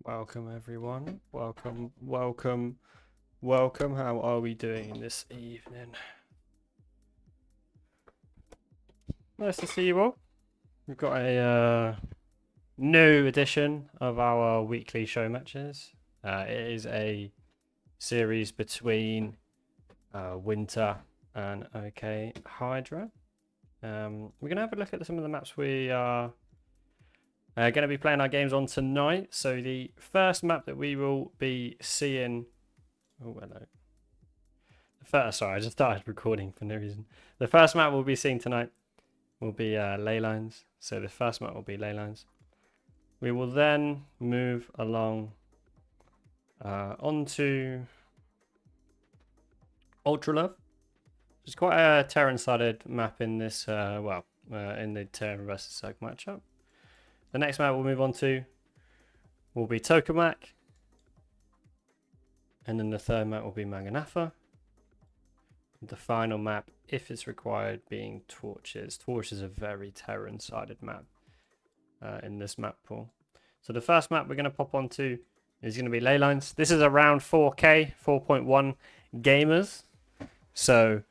Welcome everyone. Welcome. How are we doing this evening? Nice to see you all. We've got a new edition of our weekly show matches. It is a series between Winter and okHyrda. We're gonna have a look at some of the maps we are going to be playing our games on tonight. So the first map that we will be seeing... Oh, hello. Sorry, I just started recording for no reason. The first map we'll be seeing tonight will be ley lines. So the first map will be ley lines. We will then move along onto Ultra Love. It's quite a Terran-sided map in this, in the Terran versus Zerg matchup. The next map we'll move on to will be Tokamak. And then the third map will be Maganatha. The final map, if it's required, being Torches. Torches is a very Terran-sided map in this map pool. So the first map we're going to pop onto is going to be ley lines. This is around 4K, 4.1 gamers. So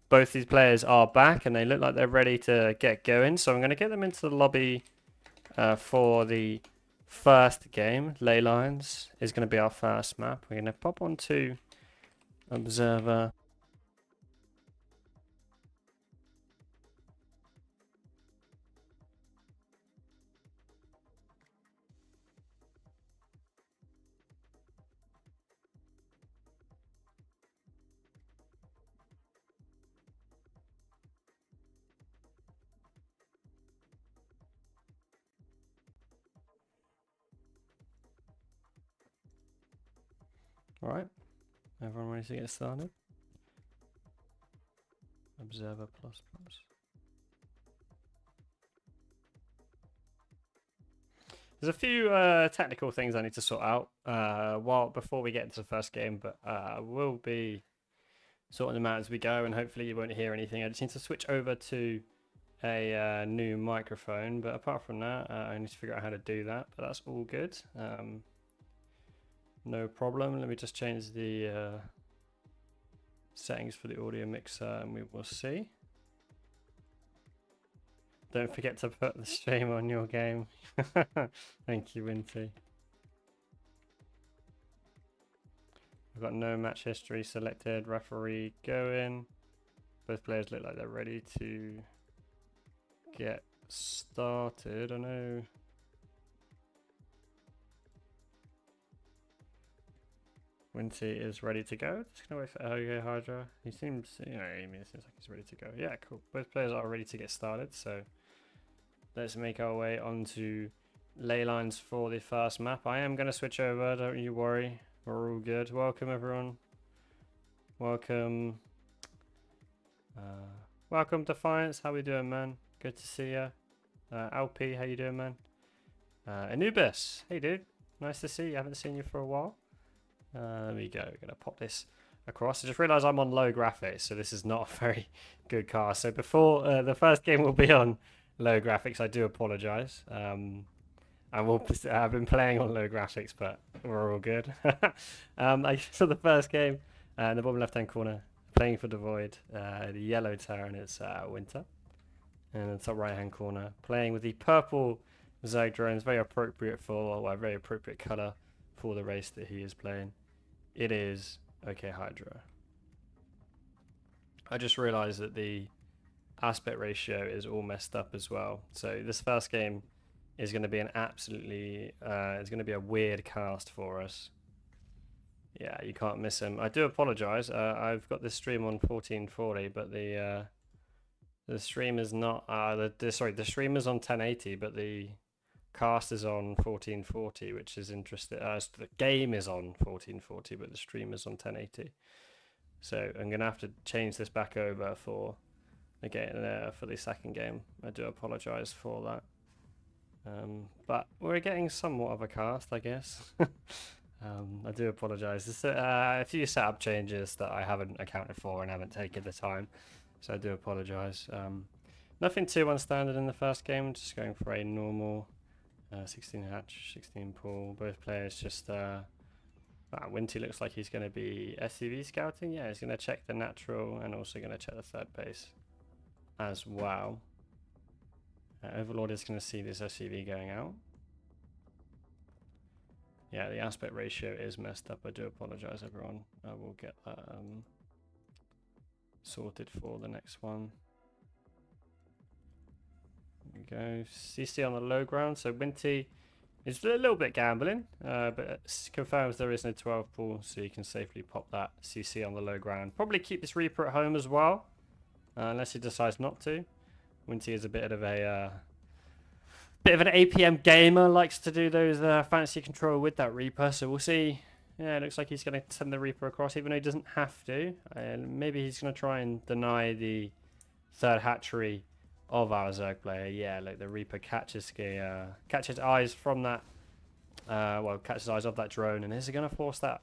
both these players are back and they look like they're ready to get going. So I'm going to get them into the lobby for the first game. Ley lines is going to be our first map. We're going to pop onto Observer. All right, everyone ready to get started? Observer plus. There's a few technical things I need to sort out before we get into the first game, but we'll be sorting them out as we go, and hopefully you won't hear anything. I just need to switch over to a new microphone, but apart from that, I need to figure out how to do that, but that's all good. No problem. Let me just change the settings for the audio mixer and we will see. Don't forget to put the stream on your game. Thank you, Winty. I've got no match history selected. Referee going. Both players look like they're ready to get started. I know. Winty is ready to go. Just gonna wait for okHyrda. He seems, it seems like he's ready to go. Yeah, cool. Both players are ready to get started. So let's make our way onto ley lines for the first map. I am gonna switch over. Don't you worry. We're all good. Welcome everyone. Welcome. Welcome Defiance. How we doing, man? Good to see you. Alp, how you doing, man? Anubis. Hey, dude. Nice to see you. Haven't seen you for a while. There we go. We're going to pop this across. I just realised I'm on low graphics, so this is not a very good car. So before the first game will be on low graphics, I do apologise. I've been playing on low graphics, but we're all good. For the first game, in the bottom left-hand corner, playing for DeVoid, the yellow Terran is Winter. And in the top right-hand corner, playing with the purple Zerg drones, very appropriate colour for the race that he is playing. It is okHyrda. I just realized that the aspect ratio is all messed up as well. So this first game is going to be it's going to be a weird cast for us. Yeah, you can't miss him. I do apologize. I've got this stream on 1440, but the stream is not. The stream is on 1080, but the cast is on 1440, which is interesting. The game is on 1440, but the stream is on 1080. So I'm gonna have to change this back over for the second game. I do apologize for that. But we're getting somewhat of a cast, I guess. I do apologize. There's a few setup changes that I haven't accounted for and haven't taken the time, so I do apologize. Nothing too unstandard in the first game. Just going for a normal 16 hatch, 16 pool. Both players just... Winty looks like he's going to be SCV scouting. Yeah, he's going to check the natural and also going to check the third base as well. Overlord is going to see this SCV going out. Yeah, the aspect ratio is messed up. I do apologise, everyone. I will get that sorted for the next one. There we go. CC on the low ground. So Winty is a little bit gambling, but it confirms there is no 12 pool, so you can safely pop that CC on the low ground. Probably keep this Reaper at home as well, unless he decides not to. Winty is a bit of an APM gamer, likes to do those fancy control with that Reaper, so we'll see. Yeah, it looks like he's going to send the Reaper across, even though he doesn't have to. Maybe he's going to try and deny the third hatchery of our Zerg player. Yeah, like the Reaper catches eyes from that, catches eyes of that drone, and is going to force that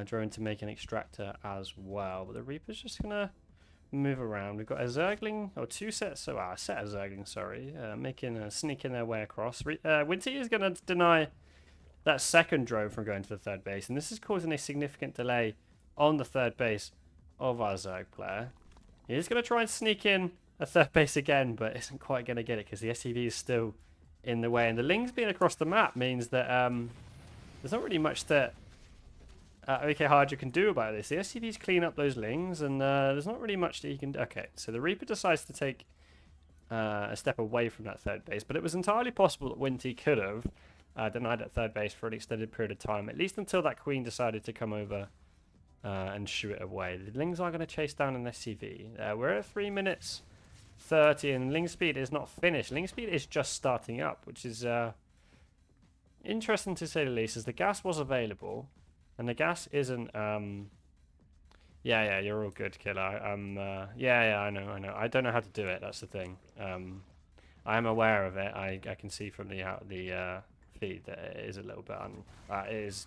drone to make an extractor as well. But the Reaper's just going to move around. We've got a Zergling, or two sets, so a set of Zerglings, sorry, sneaking their way across. Winty is going to deny that second drone from going to the third base, and this is causing a significant delay on the third base of our Zerg player. He is going to try and sneak in a third base again, but isn't quite going to get it because the SCV is still in the way. And the Lings being across the map means that there's not really much that okHyrda can do about this. The SCVs clean up those Lings, and there's not really much that he can do. Okay, so the Reaper decides to take a step away from that third base, but it was entirely possible that Winty could have denied that third base for an extended period of time, at least until that Queen decided to come over and shoo it away. The Lings are going to chase down an SCV. We're at 3 minutes 30, and Ling speed is not finished. Ling speed is just starting up, which is interesting to say the least, as the gas was available, and the gas isn't. Yeah, you're all good, killer. Yeah, I know. I don't know how to do it. That's the thing. I am aware of it. I can see from the feed that it is a little bit it is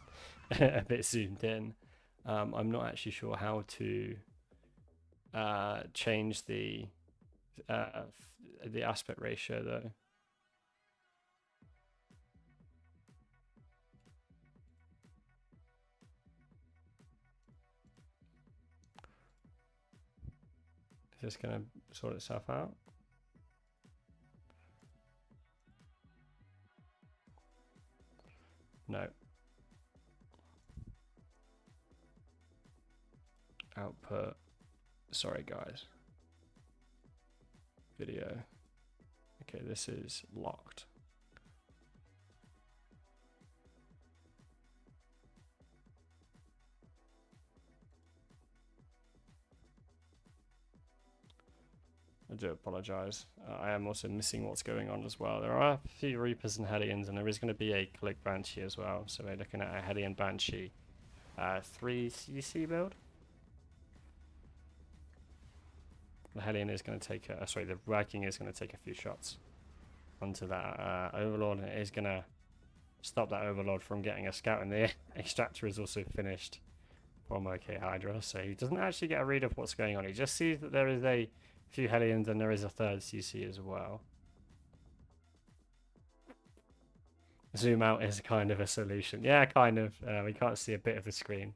a bit zoomed in. I'm not actually sure how to change the aspect ratio though. Is this going to sort itself out? No. Output. Sorry, guys. Video. Okay, this is locked. I do apologise. I am also missing what's going on as well. There are a few Reapers and Hellions, and there is going to be a Click Banshee as well. So we're looking at a Hellion Banshee 3 CC build. The Hellion is going to take the Viking is going to take a few shots onto that Overlord, and it is going to stop that Overlord from getting a scout, and the extractor is also finished from okHyrda, so he doesn't actually get a read of what's going on. He just sees that there is a few Hellions and there is a third CC as well. Zoom out is kind of a solution. Yeah, kind of. We can't see a bit of the screen.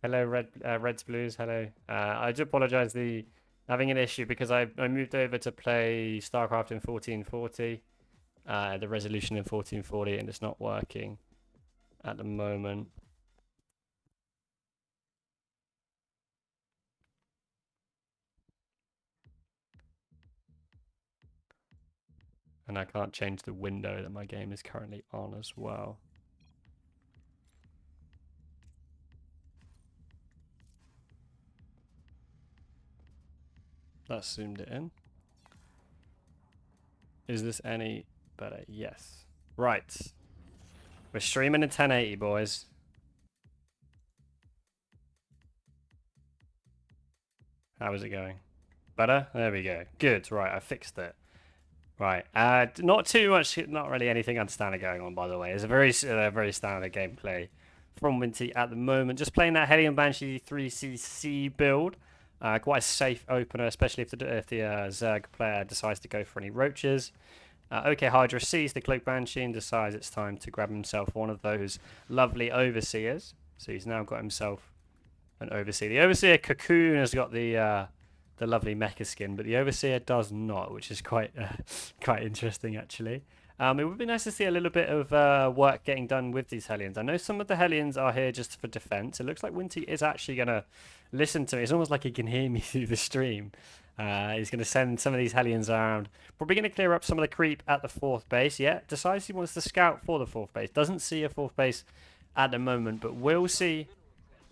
Hello, Reds Blues. Hello. I do apologise. Having an issue because I moved over to play StarCraft in 1440, the resolution in 1440, and it's not working at the moment. And I can't change the window that my game is currently on as well. That's zoomed it in. Is this any better? Yes. Right. We're streaming in 1080, boys. How is it going? Better? There we go. Good. Right, I fixed it. Right. Not too much, not really anything understanding going on, by the way. It's a very standard gameplay from Winty at the moment. Just playing that Hellion Banshee 3cc build. Quite a safe opener, especially if the Zerg player decides to go for any roaches. okHyrda sees the Cloak Banshee and decides it's time to grab himself one of those lovely Overseers. So he's now got himself an Overseer. The Overseer Cocoon has got the lovely mecha skin, but the Overseer does not, which is quite quite interesting actually. It would be nice to see a little bit of work getting done with these Hellions. I know some of the Hellions are here just for defense. It looks like Winty is actually going to listen to me. It's almost like he can hear me through the stream. He's going to send some of these Hellions around. Probably going to clear up some of the creep at the 4th base. Yeah, decides he wants to scout for the 4th base. Doesn't see a 4th base at the moment, but will see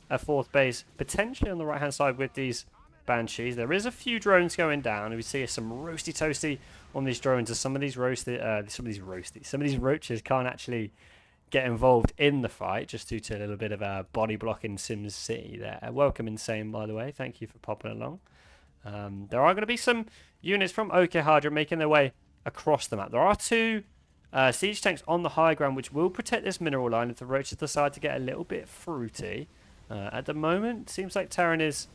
a 4th base potentially on the right-hand side with these Banshees. There is a few drones going down. We see some roasty toasty on these drones as some of these roaches can't actually get involved in the fight just due to a little bit of a body block in Sims City there. Welcome Insane, by the way. Thank you for popping along. There are going to be some units from okHyrda making their way across the map. There are 2 siege tanks on the high ground which will protect this mineral line if the roaches decide to get a little bit fruity. At the moment, seems like Terran is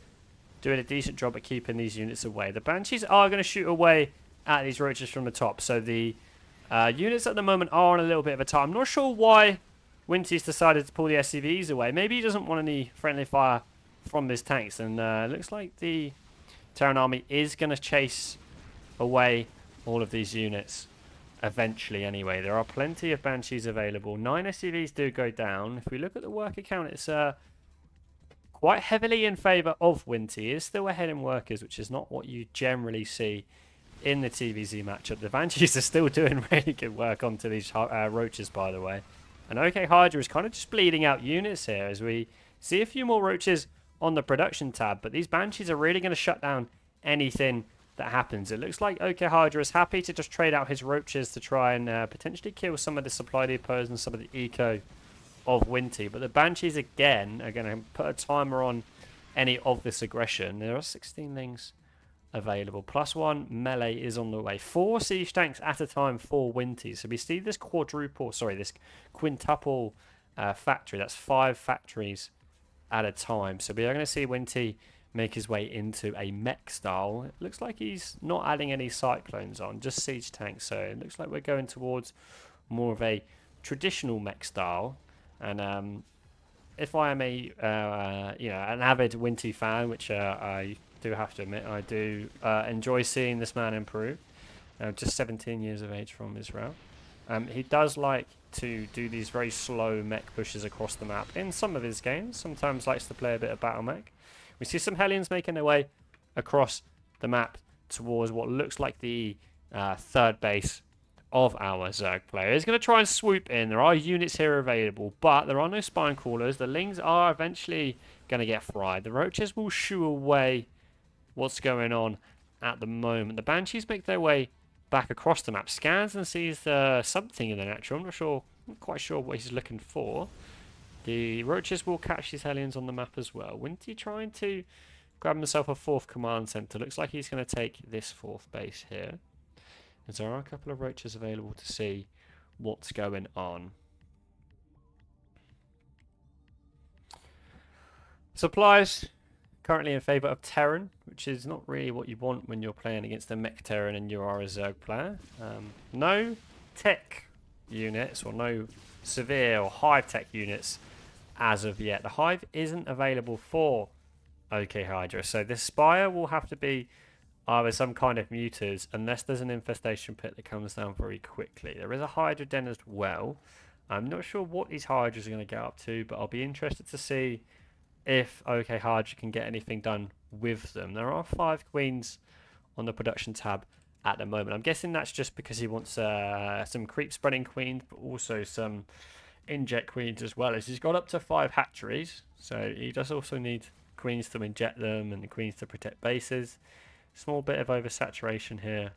doing a decent job at keeping these units away. The Banshees are going to shoot away at these roaches from the top. So the units at the moment are on a little bit of a time. I'm not sure why Winty's decided to pull the SCVs away. Maybe he doesn't want any friendly fire from his tanks. And it looks like the Terran army is going to chase away all of these units eventually anyway. There are plenty of Banshees available. 9 SCVs do go down. If we look at the worker count, it's quite heavily in favour of Winty. He is still ahead in workers, which is not what you generally see in the TVZ matchup. The Banshees are still doing really good work onto these roaches, by the way. And okHyrda is kind of just bleeding out units here as we see a few more roaches on the production tab. But these Banshees are really going to shut down anything that happens. It looks like okHyrda is happy to just trade out his roaches to try and potentially kill some of the supply depots and some of the eco of Winty, but the Banshees again are going to put a timer on any of this aggression. There are 16 lings available. +1 melee is on the way. 4 siege tanks at a time for Winty. So we see this this quintuple factory. That's 5 factories at a time. So we are going to see Winty make his way into a mech style. It looks like he's not adding any cyclones on, just siege tanks. So it looks like we're going towards more of a traditional mech style. And if I am an avid Winty fan, which I do have to admit, I do enjoy seeing this man improve. Just 17 years of age from Israel. He does like to do these very slow mech pushes across the map in some of his games. Sometimes likes to play a bit of battle mech. We see some Hellions making their way across the map towards what looks like the 3rd base of our Zerg player. He's going to try and swoop in. There are units here available, but there are no spine crawlers. The lings are eventually going to get fried. The roaches will shoo away what's going on at the moment. The Banshees make their way back across the map. Scans and sees something in the natural. I'm not quite sure what he's looking for. The roaches will catch these Hellions on the map as well. Winty trying to grab himself a 4th command center. Looks like he's going to take this 4th base here. As there are a couple of roaches available to see what's going on. Supplies currently in favour of Terran, which is not really what you want when you're playing against a mech Terran and you are a Zerg player. No tech units or no severe or high tech units as of yet. The Hive isn't available for okHyrda, so this Spire will have to be either some kind of mutas, unless there's an infestation pit that comes down very quickly. There is a Hydra den as well. I'm not sure what these Hydras are going to get up to, but I'll be interested to see if okHyrda can get anything done with them. There are 5 queens on the production tab at the moment. I'm guessing that's just because he wants some creep spreading queens, but also some inject queens as well, as he's got up to 5 hatcheries. So he does also need queens to inject them and the queens to protect bases. Small bit of oversaturation here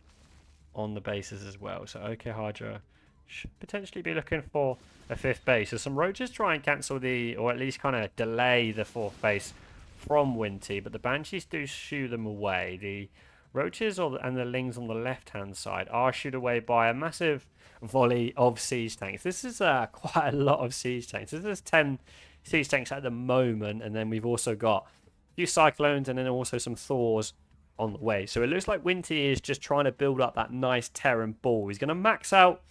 on the bases as well. So okHyrda should potentially be looking for a 5th base. So some roaches try and cancel or at least kind of delay the 4th base from Winty, but the Banshees do shoo them away. The roaches and the lings on the left-hand side are shooed away by a massive volley of siege tanks. This is quite a lot of siege tanks. This is 10 siege tanks at the moment, and then we've also got a few cyclones and then also some Thors on the way. So it looks like Winty is just trying to build up that nice Terran ball. He's going to max out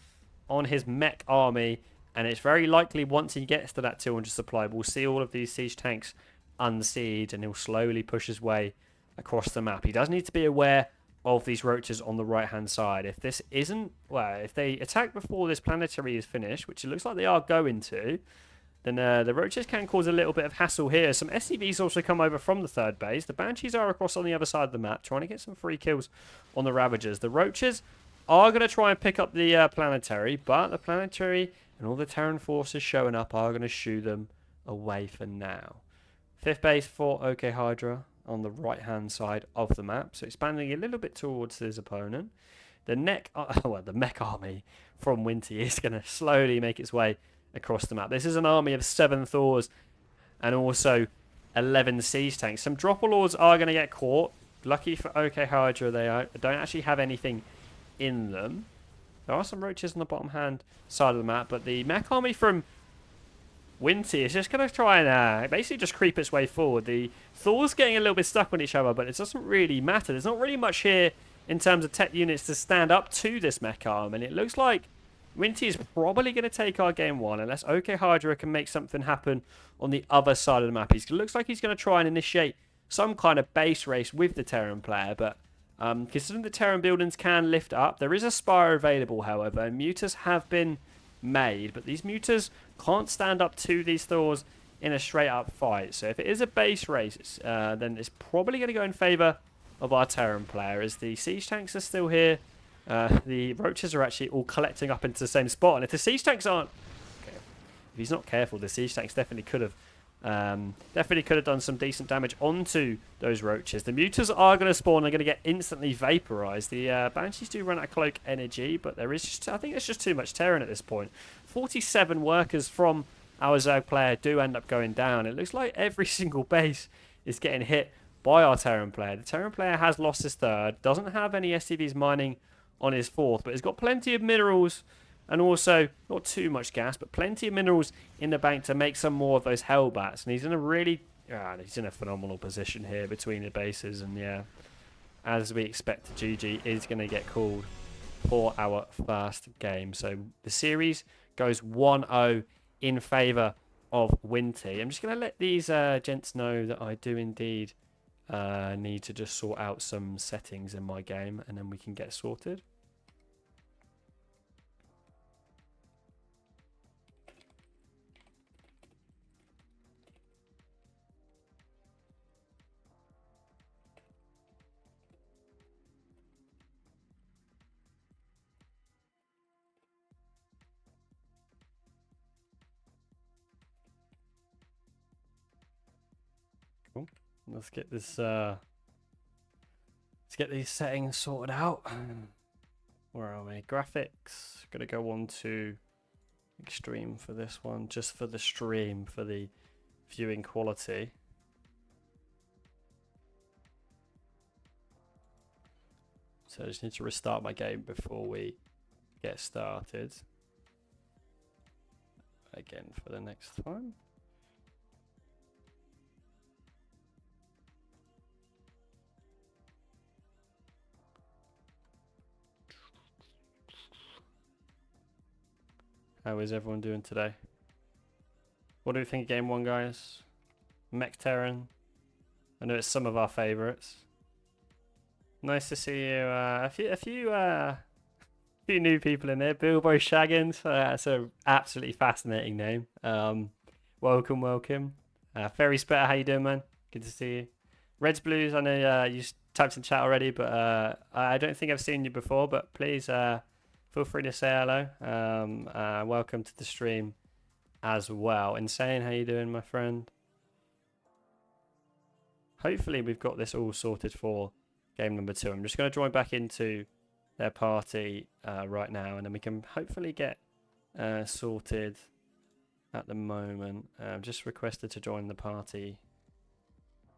on his mech army, and it's very likely once he gets to that 200 supply, we'll see all of these siege tanks unsiege, and he'll slowly push his way across the map. He does need to be aware of these roaches on the right hand side. If this isn't, well, if they attack before this planetary is finished, which it looks like they are going to, then the roaches can cause a little bit of hassle here. Some SCVs also come over from the third base. The Banshees are across on the other side of the map, trying to get some free kills on the Ravagers. The roaches are going to try and pick up the planetary, but the planetary and all the Terran forces showing up are going to shoo them away for now. Fifth base for okHyrda on the right-hand side of the map, so expanding a little bit towards his opponent. The mech army from Winty is going to slowly make its way across the map. This is an army of 7 Thors and also 11 siege tanks. Some Dropper Lords are going to get caught. Lucky for okHyrda, they don't actually have anything in them. There are some roaches on the bottom hand side of the map, but the mech army from Winty is just going to try and basically just creep its way forward. The Thor's getting a little bit stuck on each other, but it doesn't really matter. There's not really much here in terms of tech units to stand up to this mech arm, and it looks like Winty is probably going to take our game 1 unless okHyrda can make something happen on the other side of the map. It looks like he's going to try and initiate some kind of base race with the Terran player, but considering the Terran buildings can lift up, there is a Spire available, however, and Mutas have been made, but these Mutas can't stand up to these Thors in a straight up fight. So if it is a base race, then it's probably going to go in favour of our Terran player, as the siege tanks are still here. The roaches are actually all collecting up into the same spot, and if the siege tanks aren't, okay, if he's not careful, the siege tanks definitely could have done some decent damage onto those roaches. The Mutas are going to spawn. They're going to get instantly vaporized. The Banshees do run out of cloak energy, but there is just, I think there's just too much Terran at this point. 47 workers from our Zerg player do end up going down. It looks like every single base is getting hit by our Terran player. The Terran player has lost his third, doesn't have any SCVs mining on his fourth, but he's got plenty of minerals and also not too much gas, but plenty of minerals in the bank to make some more of those Hellbats. And he's in a he's in a phenomenal position here between the bases. And yeah, as we expect, GG is going to get called for our first game. So the series goes 1-0 in favour of Winty. I'm just going to let these gents know that I do indeed need to just sort out some settings in my game, and then we can get sorted. Cool. Let's get this. Let's get these settings sorted out. Where are we? Graphics. Gonna go on to extreme for this one, just for the stream, for the viewing quality. So I just need to restart my game before we get started. Again for the next time. How is everyone doing today? What do we think of game 1, guys? Mech Terran. I know it's some of our favourites. Nice to see you. A few new people in there. Bilbo Shaggins. That's an absolutely fascinating name. Welcome. Ferry Spetter, how you doing, man? Good to see you. Reds Blues, I know you typed in chat already, but I don't think I've seen you before, but please feel free to say hello. Welcome to the stream as well. Insane, how you doing, my friend? Hopefully we've got this all sorted for game number 2. I'm just going to join back into their party right now, and then we can hopefully get sorted at the moment. I've just requested to join the party,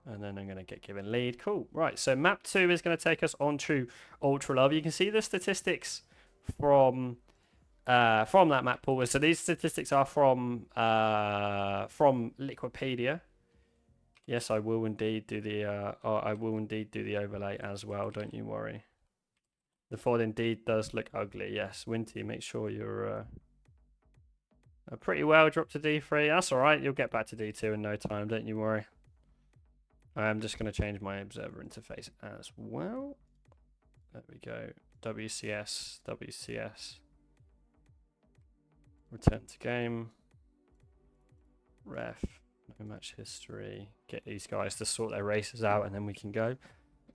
and then I'm going to get given lead. Cool. Right, so map 2 is going to take us on to Ultra Love. You can see the statistics from that map pool. So these statistics are from Liquipedia. Yes, I will indeed do the overlay as well. Don't you worry. The fort indeed does look ugly. Yes, Winty, make sure you're pretty well dropped to D3. That's all right. You'll get back to D2 in no time. Don't you worry. I'm just going to change my observer interface as well. There we go. WCS, WCS. Return to game. Ref. No match history. Get these guys to sort their races out and then we can go.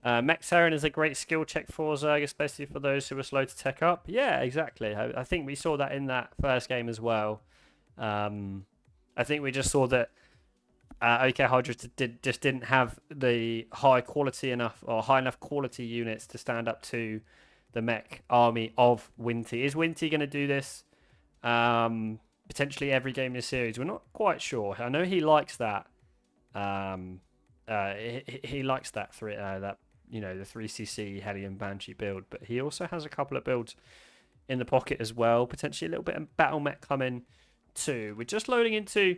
Mexerin is a great skill check for Zerg, especially for those who are slow to tech up. Yeah, exactly. I think we saw that in that first game as well. I think we just saw that okHyrda just didn't have the high quality enough or high enough quality units to stand up to the mech army of Winty. Is Winty going to do this potentially every game in the series? We're not quite sure. I know he likes that. He likes that the 3cc Hellion Banshee build, but he also has a couple of builds in the pocket as well. Potentially a little bit of battle mech coming too. We're just loading into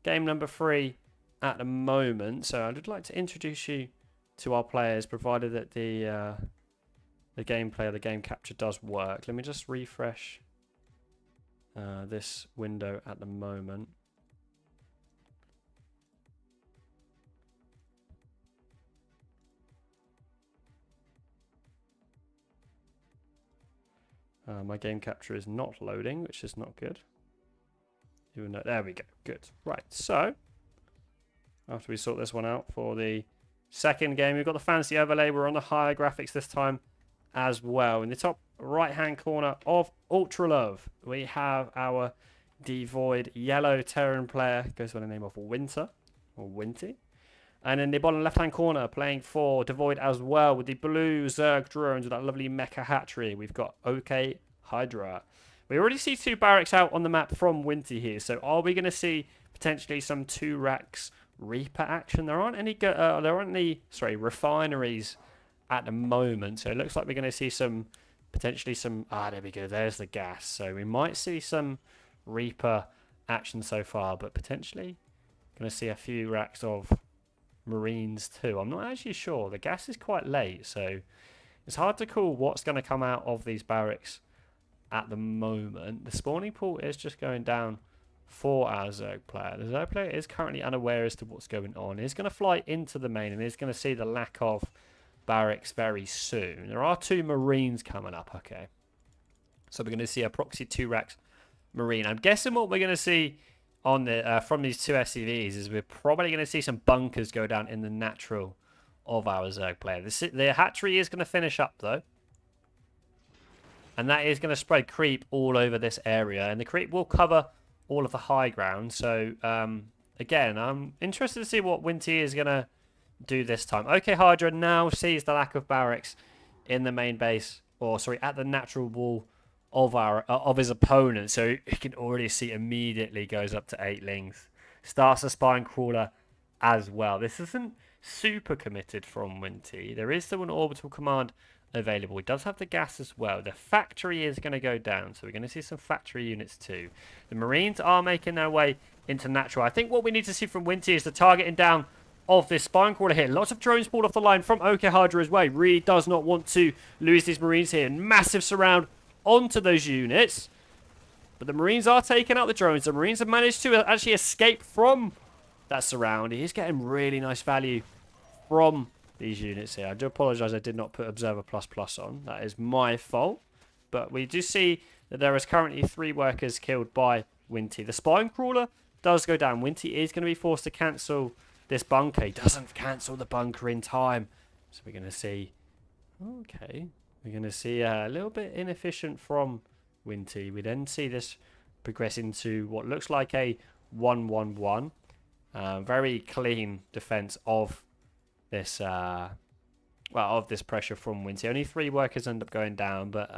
game number 3 at the moment, so I'd like to introduce you to our players, provided that the gameplay or the game capture does work. Let me just refresh this window at the moment. My game capture is not loading, which is not good. Even though, there we go. Good. Right, so after we sort this one out for the second game, we've got the fancy overlay. We're on the higher graphics this time as well. In the top right-hand corner of Ultra Love, we have our DeVoid yellow Terran player, goes by the name of Winter, or Winty. And in the bottom left-hand corner, playing for DeVoid as well, with the blue Zerg drones with that lovely mecha hatchery, we've got okHyrda. We already see 2 barracks out on the map from Winty here, so are we going to see potentially some 2 racks Reaper action? There aren't any refineries at the moment, so it looks like we're going to see some potentially some there we go, there's the gas, so we might see some Reaper action so far, but potentially going to see a few racks of Marines too. I'm not actually sure. The gas is quite late, so it's hard to call what's going to come out of these barracks at the moment. The spawning pool is just going down for our Zerg player. The Zerg player is currently unaware as to what's going on. He's going to fly into the main and he's going to see the lack of barracks very soon. There are 2 Marines coming up, okay. So we're going to see a proxy 2 racks Marine. I'm guessing what we're going to see on the from these 2 SCVs is we're probably going to see some bunkers go down in the natural of our Zerg player. The hatchery is going to finish up though. And that is going to spread creep all over this area. And the creep will cover all of the high ground. So, again, I'm interested to see what Winty is going to do this time. okHyrda now sees the lack of barracks in the main base. Or, sorry, at the natural wall of his opponent. So, you can already see immediately goes up to 8 length. Starts a spine crawler as well. This isn't super committed from Winty. There is still an orbital command available. He does have the gas as well. The factory is going to go down, so we're going to see some factory units too. The Marines are making their way into natural. I think what we need to see from Winty is the targeting down of this spine crawler here. Lots of drones pulled off the line from okHyrda as well. He really does not want to lose these Marines here. Massive surround onto those units. But the Marines are taking out the drones. The Marines have managed to actually escape from that surround. He is getting really nice value from these units here. I do apologise I did not put Observer++ on. That is my fault. But we do see that there is currently 3 workers killed by Winty. The spine crawler does go down. Winty is going to be forced to cancel this bunker. He doesn't cancel the bunker in time. So we're going to see... Okay. We're going to see a little bit inefficient from Winty. We then see this progress into what looks like a 1-1-1. Very clean defense of this of this pressure from Winty. Only 3 workers end up going down, but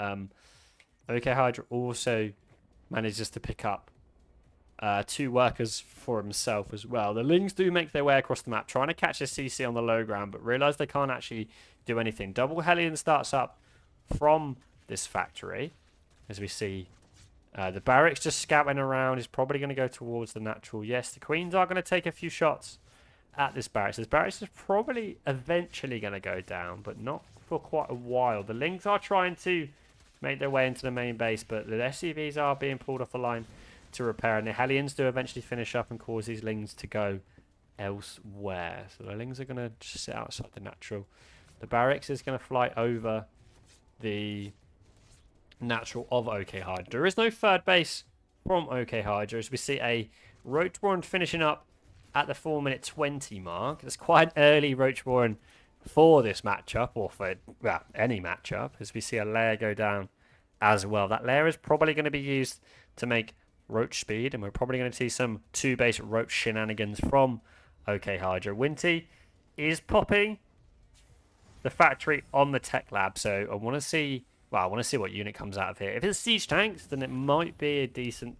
okHyrda also manages to pick up 2 workers for himself as well. The Lings do make their way across the map, trying to catch a CC on the low ground, but realise they can't actually do anything. Double Hellion starts up from this factory, as we see the barracks just scouting around. Is probably going to go towards the natural. Yes, the Queens are going to take a few shots at this barracks. This barracks is probably eventually going to go down, but not for quite a while. The Lings are trying to make their way into the main base, but the SCVs are being pulled off the line to repair, and the Hellions do eventually finish up and cause these Lings to go elsewhere. So the Lings are going to just sit outside the natural. The barracks is going to fly over the natural of okHyrda. There is no third base from okHyrda, as we see a Roachborn finishing up at the 4-minute 20 mark. It's quite an early Roachborn for this matchup, or for any matchup, as we see a layer go down as well. That layer is probably going to be used to make Roach speed, and we're probably going to see some 2-base Roach shenanigans from okHyrda. Winty is popping the factory on the tech lab, so I want to see what unit comes out of here. If it's siege tanks, then it might be a decent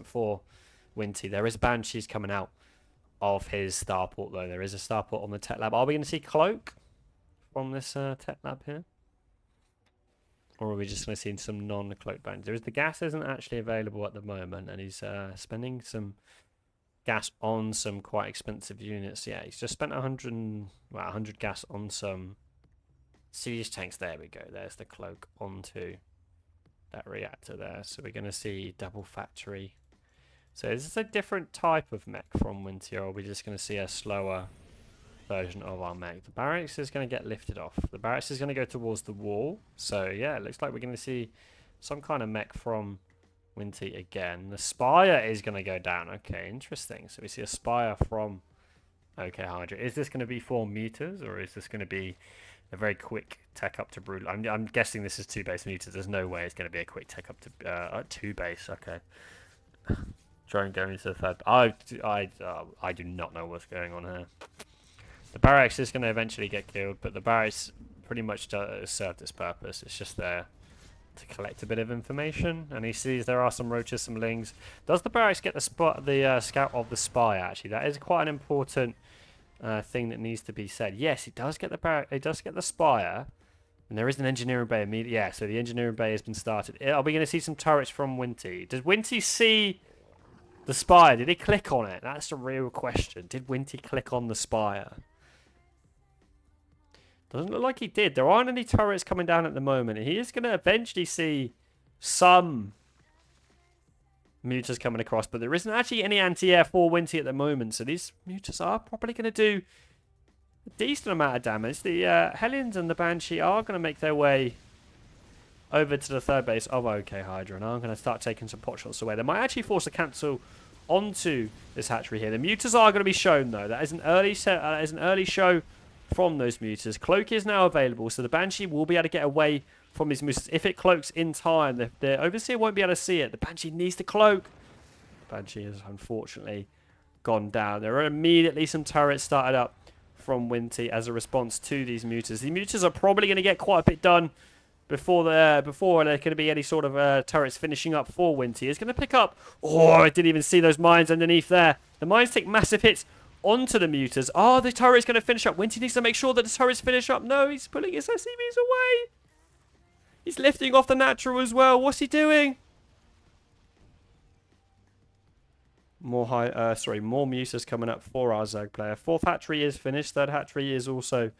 for Winty. There is Banshees coming out of his starport, though. There is a starport on the tech lab. Are we going to see Cloak from this tech lab here? Or are we just going to see some non-cloak bands? The gas isn't actually available at the moment, and he's spending some gas on some quite expensive units. Yeah, he's just spent 100 gas on some siege tanks. There we go. There's the cloak onto that reactor there. So we're going to see double factory. So is this a different type of mech from Winty, or are we just going to see a slower version of our mech? The barracks is going to get lifted off. The barracks is going to go towards the wall. So yeah, it looks like we're going to see some kind of mech from Winty again. The Spire is going to go down. Okay, interesting. So we see a Spire from okHyrda. Is this going to be 4 meters, or is this going to be a very quick tech up to Brutal? I'm guessing this is 2 base meters. There's no way it's going to be a quick tech up to 2 base. Okay. Try and go into the third. I do not know what's going on here. The barracks is going to eventually get killed, but the barracks pretty much served its purpose. It's just there to collect a bit of information, and he sees there are some roaches, some lings. Does the barracks get the scout of the spy? Actually, that is quite an important thing that needs to be said. Yes, it does get the spire, and there is an engineering bay immediately. Yeah, so the engineering bay has been started. Are we going to see some turrets from Winty? Does Winty see the spire? Did he click on it? That's the real question. Did Winty click on the spire? Doesn't look like he did. There aren't any turrets coming down at the moment. He is going to eventually see some mutas coming across, but there isn't actually any anti-air for Winty at the moment, so these mutas are probably going to do a decent amount of damage. The Hellions and the Banshee are going to make their way over to the third base of okHyrda, and I'm going to start taking some pot shots away. They might actually force a cancel onto this hatchery here. The mutas are going to be shown, though. That is an early show from those mutas. Cloak is now available, so the Banshee will be able to get away from his mutas. If it cloaks in time, the Overseer won't be able to see it. The Banshee needs to cloak. Banshee has unfortunately gone down. There are immediately some turrets started up from Winty as a response to these mutas. The mutas are probably going to get quite a bit done before there can be any sort of turrets finishing up for Winty. It's going to pick up. Oh, I didn't even see those mines underneath there. The mines take massive hits onto the mutas. Oh, the turret's going to finish up. Winty needs to make sure that the turrets finish up. No, he's pulling his SCVs away. He's lifting off the natural as well. What's he doing? More mutas coming up for our Zerg player. 4th hatchery is finished. 3rd hatchery is also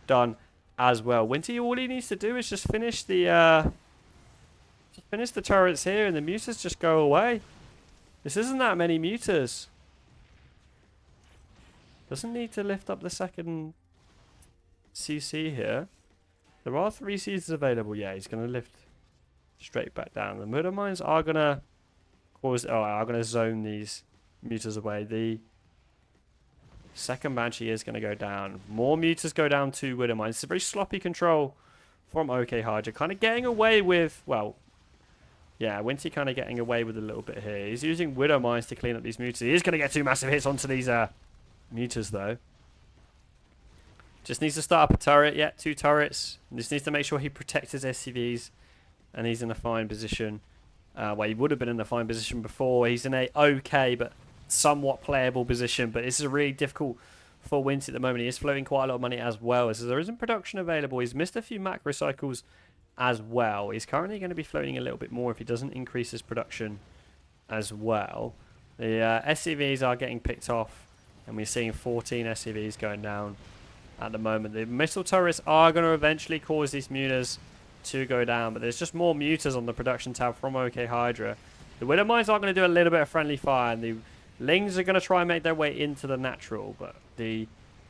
done as well. Winty, all he needs to do is just finish the turrets here, and the mutas just go away. This isn't that many mutas. Doesn't need to lift up the second CC here. There are 3 Cs available. Yeah, he's going to lift straight back down. The murder mines are going to zone these mutas away. The second Banshee is going to go down. More mutas go down to Widow Mines. It's a very sloppy control from okHyrda. Kind of getting away with, well, yeah, Winty kind of getting away with a little bit here. He's using Widow Mines to clean up these mutas. He is going to get 2 massive hits onto these mutas, though. Just needs to start up a turret. Yeah, 2 turrets. Just needs to make sure he protects his SCVs. And he's in a fine position. Well, he would have been in a fine position before. He's in a okay, but somewhat playable position. But this is really difficult for Winty at the moment. He is floating quite a lot of money as well. So there isn't production available. He's missed a few macro cycles as well. He's currently going to be floating a little bit more if he doesn't increase his production as well. The SCVs are getting picked off And we're seeing 14 SCVs going down at the moment. The missile turrets are going to eventually cause these mutas to go down, but there's just more mutas on the production tab from okHyrda. The Widow Mines are going to do a little bit of friendly fire, and the Lings are going to try and make their way into the natural, but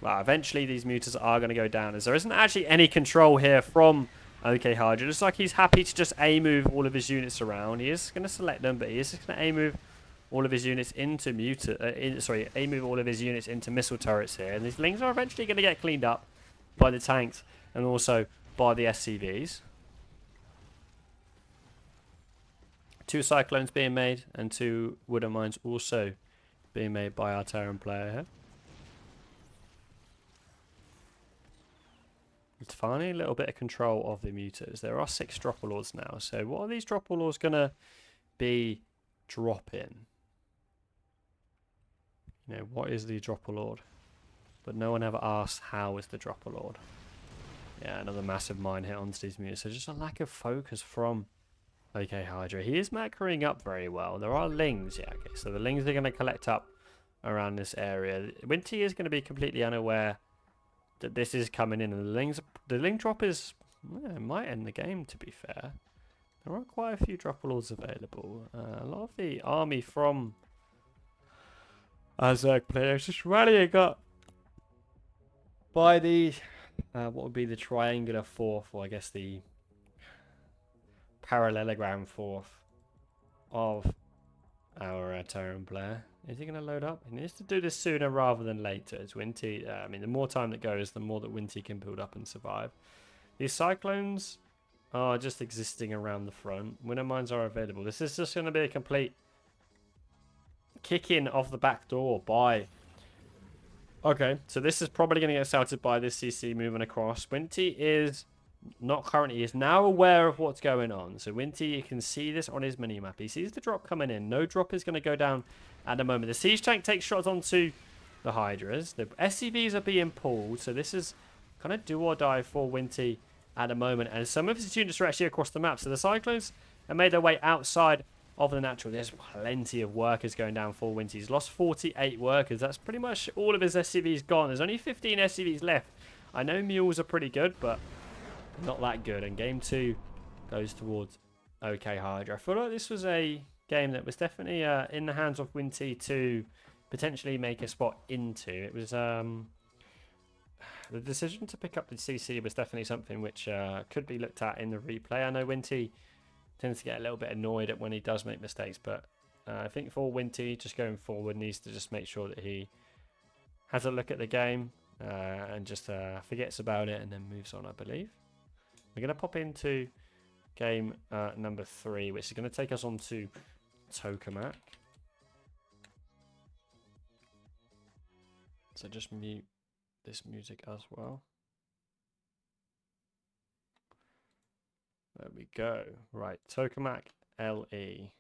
eventually these mutas are going to go down, as there isn't actually any control here from okHyrda. Just like he's happy to just A-move all of his units around. He is going to select them, but he is just going to A-move all of his units into A-move all of his units into missile turrets here, and these Lings are eventually going to get cleaned up by the tanks and also by the SCVs. 2 Cyclones being made, and 2 Widow Mines also being made by our Terran player here. It's finally a little bit of control of the mutas. There are 6 Dropper Lords now, so what are these Dropper Lords going to be dropping? You know, what is the Dropper Lord? But no one ever asked how is the Dropper Lord. Yeah, another massive mine hit onto these mutas. So just a lack of focus from okHyrda. He is macroing up very well. There are Lings, yeah, okay, so the Lings are going to collect up around this area. Winty is going to be completely unaware that this is coming in, and the Ling drop is, might end the game, to be fair. There are quite a few Dropper Lords available. A lot of the army from Zerg players just rallying up by the, what would be the triangular fourth, or I guess the parallelogram fourth of our Terran player. Is he going to load up? He needs to do this sooner rather than later. It's Winty. I mean, the more time that goes, the more that Winty can build up and survive. These Cyclones are just existing around the front. Winter Mines are available. This is just going to be a complete kick in of the back door by... Okay, so this is probably going to get scouted by this CC moving across. Winty is not currently, he is now aware of what's going on. So Winty, you can see this on his minimap. He sees the drop coming in. No drop is going to go down at the moment. The siege tank takes shots onto the Hydras. The SCVs are being pulled, so this is kind of do or die for Winty at the moment. And some of his units are actually across the map. So the Cyclones have made their way outside of the natural. There's plenty of workers going down for Winty. He's lost 48 workers. That's pretty much all of his SCVs gone. There's only 15 SCVs left. I know mules are pretty good, but not that good. And game 2 goes towards okHyrda. I feel like this was a game that was definitely in the hands of Winty to potentially make a spot into. It was the decision to pick up the CC was definitely something which could be looked at in the replay. I know Winty tends to get a little bit annoyed at when he does make mistakes, but I think for Winty, just going forward, needs to just make sure that he has a look at the game and just forgets about it and then moves on, I believe. We're going to pop into game number 3, which is going to take us on to Tokamak. So just mute this music as well. There we go. Right, Tokamak LE.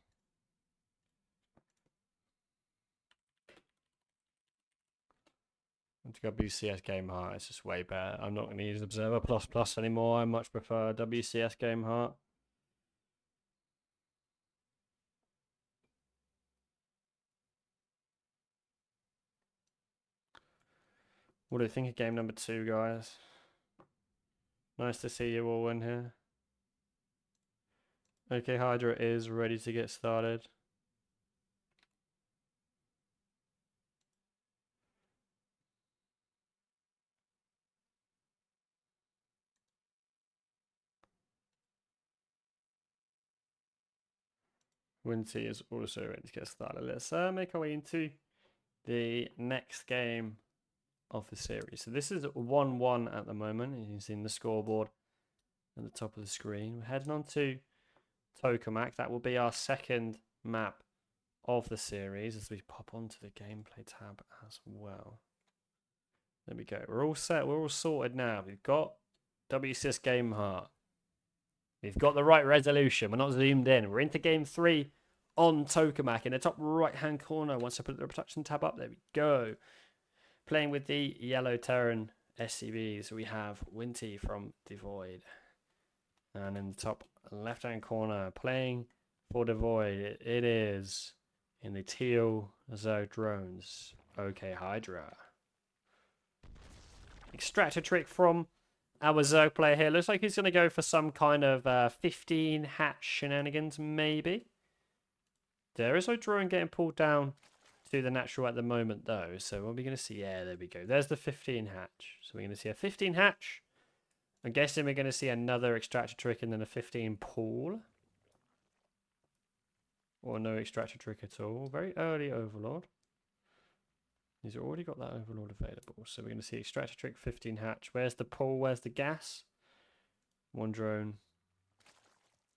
To go WCS Game Heart, it's just way better. I'm not going to use Observer Plus anymore. I much prefer WCS Game Heart. What do you think of game number 2, guys? Nice to see you all in here. okHyrda is ready to get started. Winty is also ready to get started. Let's make our way into the next game of the series. So this is 1-1 at the moment. You can see in the scoreboard at the top of the screen. We're heading on to Tokamak. That will be our second map of the series as we pop onto the gameplay tab as well. There we go. We're all set. We're all sorted now. We've got WCS Game Heart. We've got the right resolution. We're not zoomed in. We're into game 3 on Tokamak. In the top right-hand corner, once I put the production tab up, there we go. Playing with the yellow Terran SCVs, we have Winty from DeVoid. And in the top left-hand corner, playing for DeVoid, it is in the teal Zerg drones. okHyrda. Extractor trick from our Zerg player here. Looks like he's going to go for some kind of 15 hatch shenanigans, maybe. There is no drone getting pulled down to the natural at the moment, though. So what are we going to see? Yeah, there we go. There's the 15 hatch. So we're going to see a 15 hatch. I'm guessing we're going to see another extractor trick and then a 15 pool. Or no extractor trick at all. Very early overlord. He's already got that overlord available. So we're going to see extractor trick, 15 hatch. Where's the pool? Where's the gas? One drone.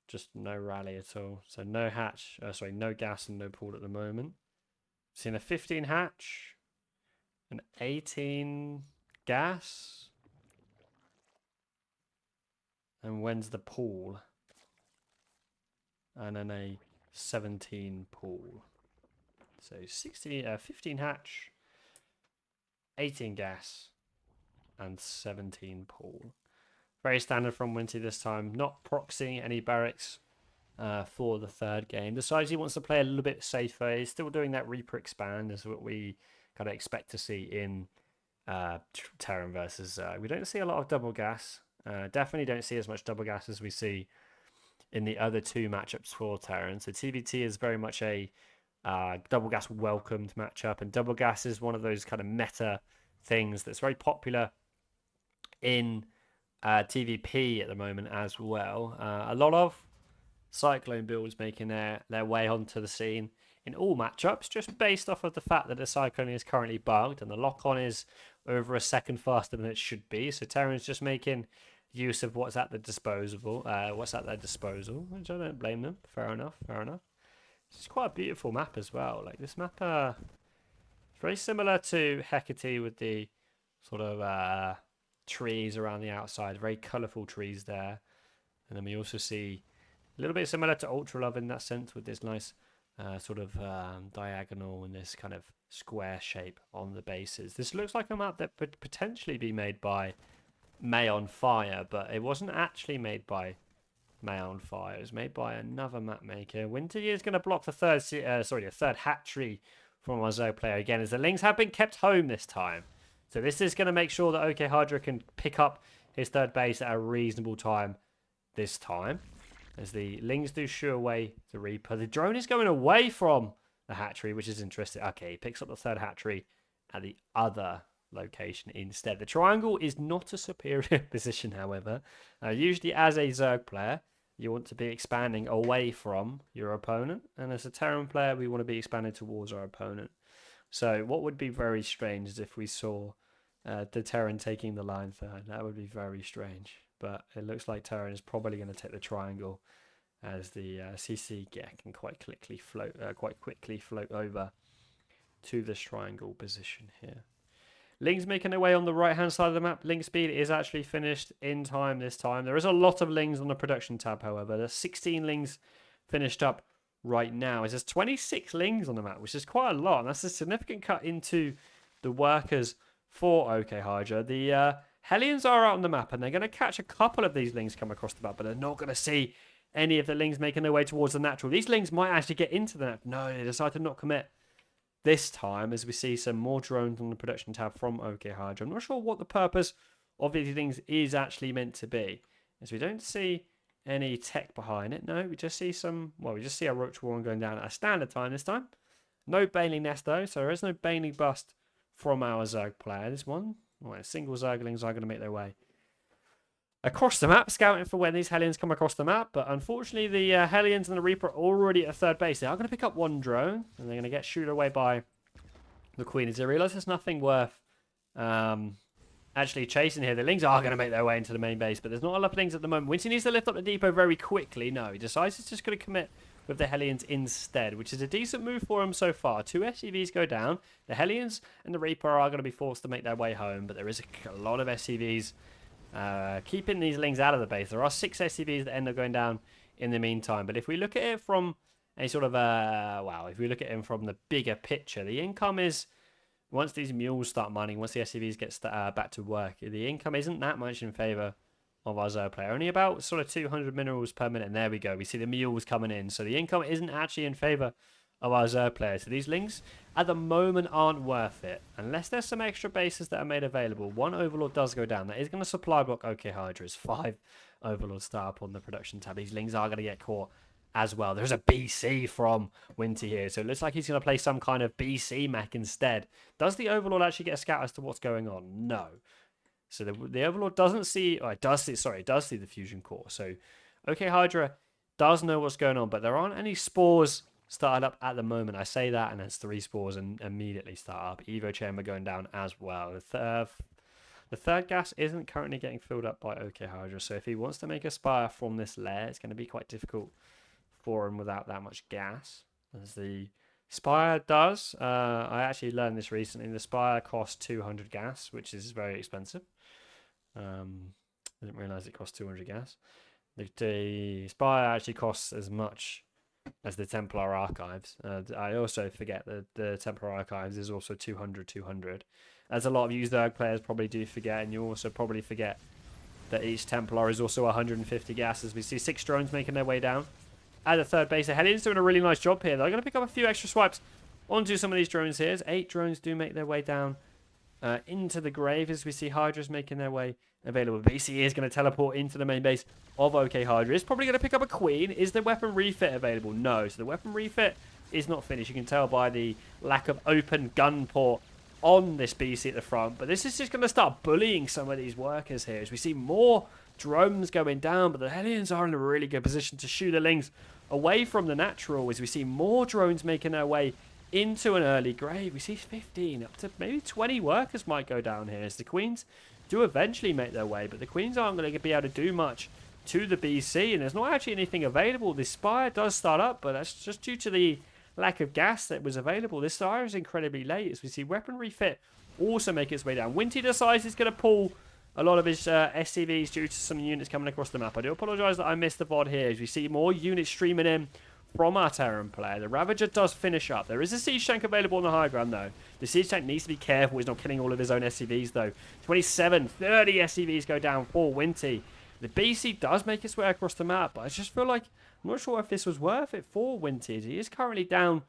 Just no rally at all. So no hatch. Sorry, no gas and no pool at the moment. Seen a 15 hatch. An 18 gas. And when's the pool? And then a 17 pool. So 15 hatch, 18 gas, and 17 pool. Very standard from Winty this time. Not proxying any barracks for the third game. Decides he wants to play a little bit safer. He's still doing that Reaper expand, is what we kind of expect to see in Terran versus Zerg. We don't see a lot of double gas. Definitely don't see as much double gas as we see in the other two matchups for Terran. So TVT is very much a double gas welcomed matchup, and double gas is one of those kind of meta things that's very popular in TVP at the moment as well. A lot of Cyclone builds making their way onto the scene in all matchups, just based off of the fact that the Cyclone is currently bugged and the lock-on is over a second faster than it should be. So Terran's just making use of what's at their disposal, which I don't blame them. Fair enough. It's quite a beautiful map as well. Like this map, it's very similar to Hecate with the sort of trees around the outside, very colourful trees there. And then we also see a little bit similar to Ultra Love in that sense, with this nice sort of diagonal and this kind of square shape on the bases. This looks like a map that could potentially be made by May on Fire, but it wasn't actually made by May on Fire. It was made by another map maker. Winty is going to block the third hatchery from our Zerg player again, as the Lings have been kept home this time. So this is going to make sure that okHyrda can pick up his third base at a reasonable time this time, as the Lings do shoo away the Reaper. The drone is going away from the hatchery, which is interesting. Okay, he picks up the third hatchery at the other location instead. The triangle is not a superior position, however. Usually as a Zerg player, you want to be expanding away from your opponent, and as a Terran player, we want to be expanding towards our opponent. So what would be very strange is if we saw the Terran taking the line third. That would be very strange, but it looks like Terran is probably going to take the triangle, as the CC can quite quickly float over to this triangle position here. Lings making their way on the right hand side of the map. Link speed is actually finished in time this time. There is a lot of Lings on the production tab, however. There's 16 Lings finished up right now. There's 26 Lings on the map, which is quite a lot, and that's a significant cut into the workers for okHyrda. The Hellions are out on the map, and they're going to catch a couple of these Lings come across the map, but they're not going to see any of the Lings making their way towards the natural. These Lings might actually get into the natural. No, they decide to not commit this time, as we see some more drones on the production tab from okHyrda. I'm not sure what the purpose of these things is actually meant to be, as we don't see any tech behind it. No, we just see we just see a Roach Warren going down at a standard time this time. No Baneling Nest though, so there is no Baneling Bust from our Zerg player. This one, single Zerglings are going to make their way across the map, scouting for when these Hellions come across the map. But unfortunately, the Hellions and the Reaper are already at third base. They are going to pick up one drone, and they're going to get shooed away by the Queen. As they realise there's nothing worth actually chasing here. The Lings are going to make their way into the main base, but there's not a lot of Lings at the moment. Winty needs to lift up the depot very quickly. No, he decides he's just going to commit with the Hellions instead, which is a decent move for him so far. 2 SCVs go down. The Hellions and the Reaper are going to be forced to make their way home, but there is a lot of SCVs keeping these Lings out of the base. There are 6 SCVs that end up going down in the meantime. But if we look at it from a sort of if we look at it from the bigger picture, the income is, once these mules start mining, once the SCVs get back to work, the income isn't that much in favour of our Zerg player. Only about sort of 200 minerals per minute. And there we go. We see the mules coming in. So the income isn't actually in favour of our Zerg players. So these Lings at the moment aren't worth it. Unless there's some extra bases that are made available. One Overlord does go down. That is going to supply block okHyrdra's. 5 Overlords start up on the production tab. These Lings are going to get caught as well. There's a BC from Winty here. So it looks like he's going to play some kind of BC mech instead. Does the Overlord actually get a scout as to what's going on? No. So the Overlord doesn't see... Oh, it does see the Fusion Core. So okHyrda does know what's going on, but there aren't any spores started up at the moment. I say that, and there's 3 spores and immediately start up. Evo Chamber going down as well. The third gas isn't currently getting filled up by okHyrda, so if he wants to make a Spire from this lair, it's going to be quite difficult for him without that much gas. As the Spire does, I actually learned this recently, the Spire costs 200 gas, which is very expensive. I didn't realise it costs 200 gas. The Spire actually costs as much as the Templar Archives. I also forget that the Templar Archives is also 200. As a lot of you Zerg players probably do forget, and you also probably forget that each Templar is also 150 gas, as we see 6 drones making their way down. At the third base, the Hellions doing a really nice job here. They're going to pick up a few extra swipes onto some of these drones here. 8 drones do make their way down into the grave, as we see Hydra's making their way available. BC is going to teleport into the main base of okHyrda. It's probably going to pick up a Queen. Is the weapon refit available? No. So the weapon refit is not finished. You can tell by the lack of open gun port on this BC at the front. But this is just going to start bullying some of these workers here, as we see more drones going down. But the Hellions are in a really good position to shoot the Lings away from the natural, as we see more drones making their way into an early grave. We see 15, up to maybe 20 workers might go down here, as the Queens do eventually make their way, but the Queens aren't going to be able to do much to the BC, and there's not actually anything available. The Spire does start up, but that's just due to the lack of gas that was available. This Spire is incredibly late, as we see weapon refit also make its way down. Winty decides he's going to pull a lot of his SCVs due to some units coming across the map. I do apologise that I missed the VOD here, as we see more units streaming in from our Terran player. The Ravager does finish up. There is a Siege Tank available on the high ground, though. The Siege Tank needs to be careful. He's not killing all of his own SCVs, though. 27, 30 SCVs go down for Winty. The BC does make its way across the map, but I just feel like I'm not sure if this was worth it for Winty. He is currently down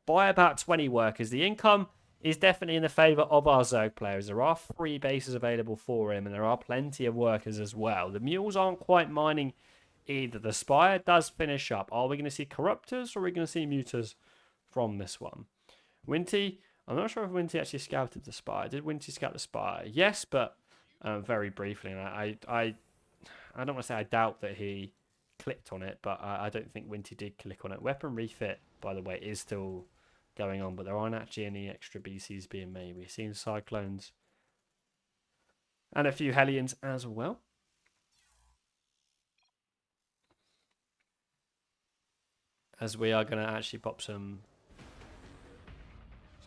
by about 20 workers. The income is definitely in the favour of our Zerg players. There are 3 bases available for him, and there are plenty of workers as well. The mules aren't quite mining either. The Spire does finish up. Are we going to see Corruptors, or are we going to see Muters from this one? Winty, I'm not sure if Winty actually scouted the Spire. Did Winty scout the Spire? Yes, but very briefly. And I don't want to say I doubt that he clicked on it, but I don't think Winty did click on it. Weapon refit, by the way, is still going on, but there aren't actually any extra BCs being made. We've seen Cyclones and a few Hellions as well. As we are going to actually pop some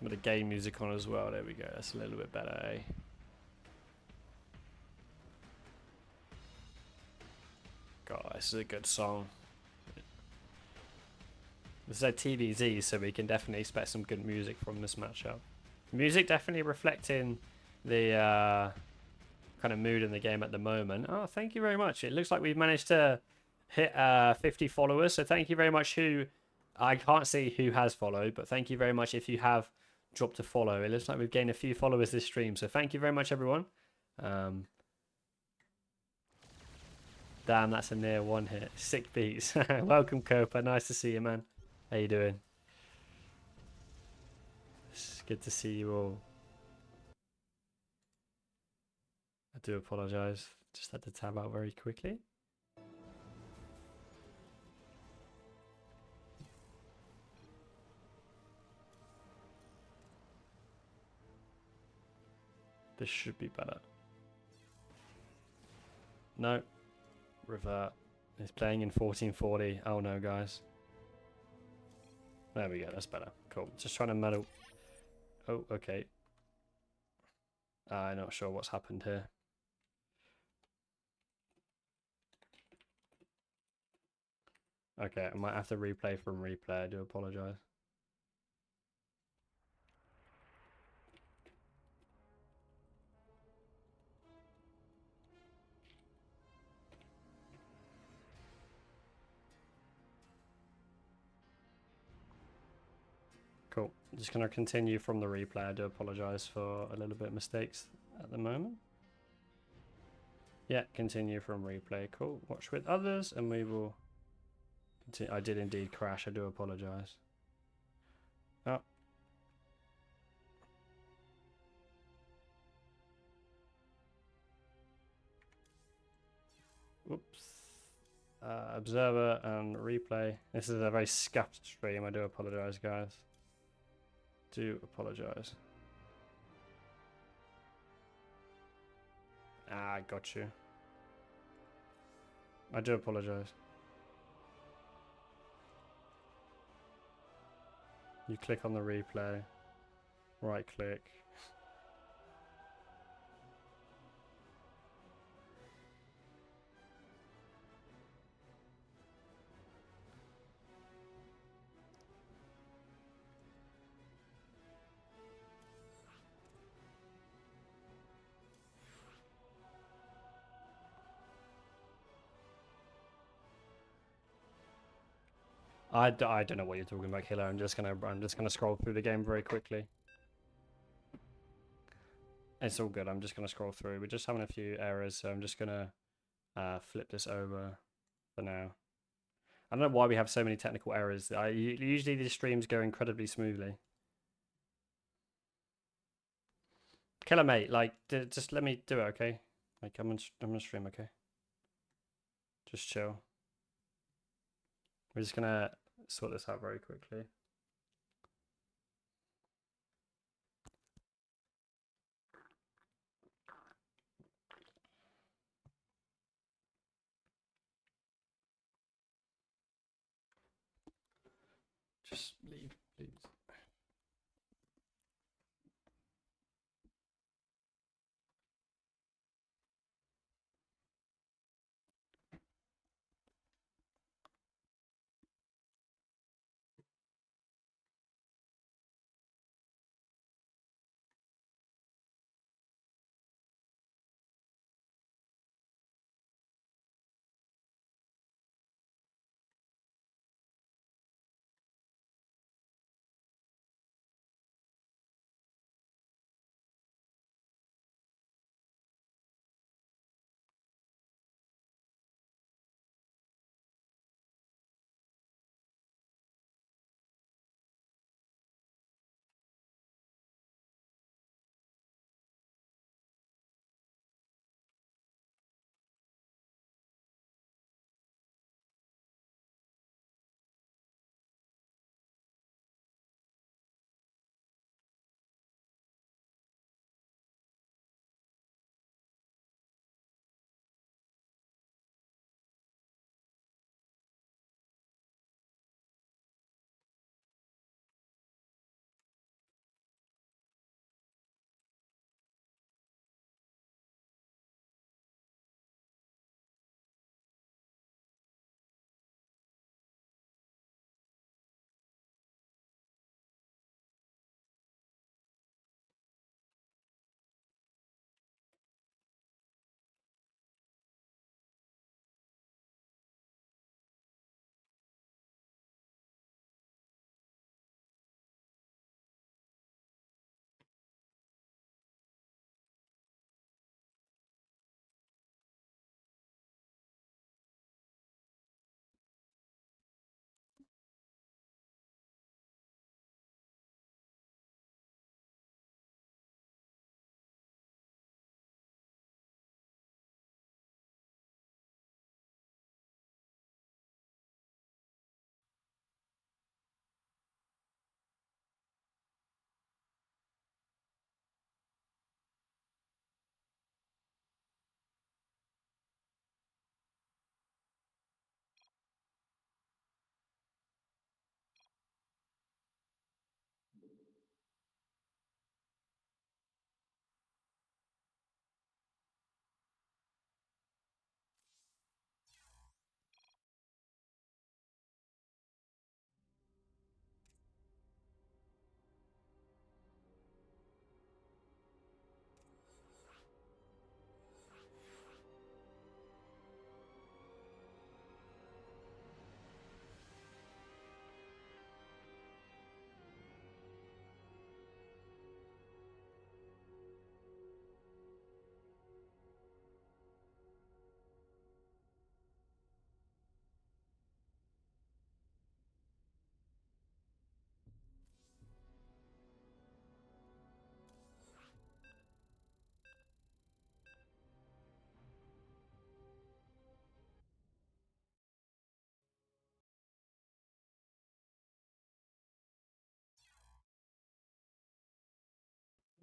of the game music on as well. There we go. That's a little bit better, eh? God, this is a good song. This is a TVZ, so we can definitely expect some good music from this matchup. Music definitely reflecting the kind of mood in the game at the moment. Oh, thank you very much. It looks like we've managed to hit 50 followers, so thank you very much. Who I can't see who has followed, but thank you very much if you have dropped a follow. It looks like we've gained a few followers this stream, so thank you very much, everyone. Damn, that's a near one hit. Sick beats. Welcome, Copa. Nice to see you, man. How you doing? It's good to see you all. I do apologise. Just had to tab out very quickly. This should be better. No. Revert. It's playing in 1440. Oh no, guys. There we go. That's better. Cool. Just trying to muddle. Oh, okay. I'm not sure what's happened here. Okay, I might have to replay from replay. I do apologise. Cool. Just going to continue from the replay. I do apologise for a little bit of mistakes at the moment. Yeah, continue from replay. Cool. Watch with others and we will continue. I did indeed crash. I do apologise. Oh. Whoops. Observer and replay. This is a very scuffed stream. I do apologise, guys. Do apologise. Ah, got you. I do apologise. You click on the replay, right click. I don't know what you're talking about, Killer. I'm just gonna scroll through the game very quickly. It's all good. I'm just gonna scroll through. We're just having a few errors, so I'm just gonna flip this over for now. I don't know why we have so many technical errors. Usually these streams go incredibly smoothly. Killer, mate, like just let me do it, okay? Like I'm on stream, okay? Just chill. We're just gonna sort this out very quickly. Just leave, please.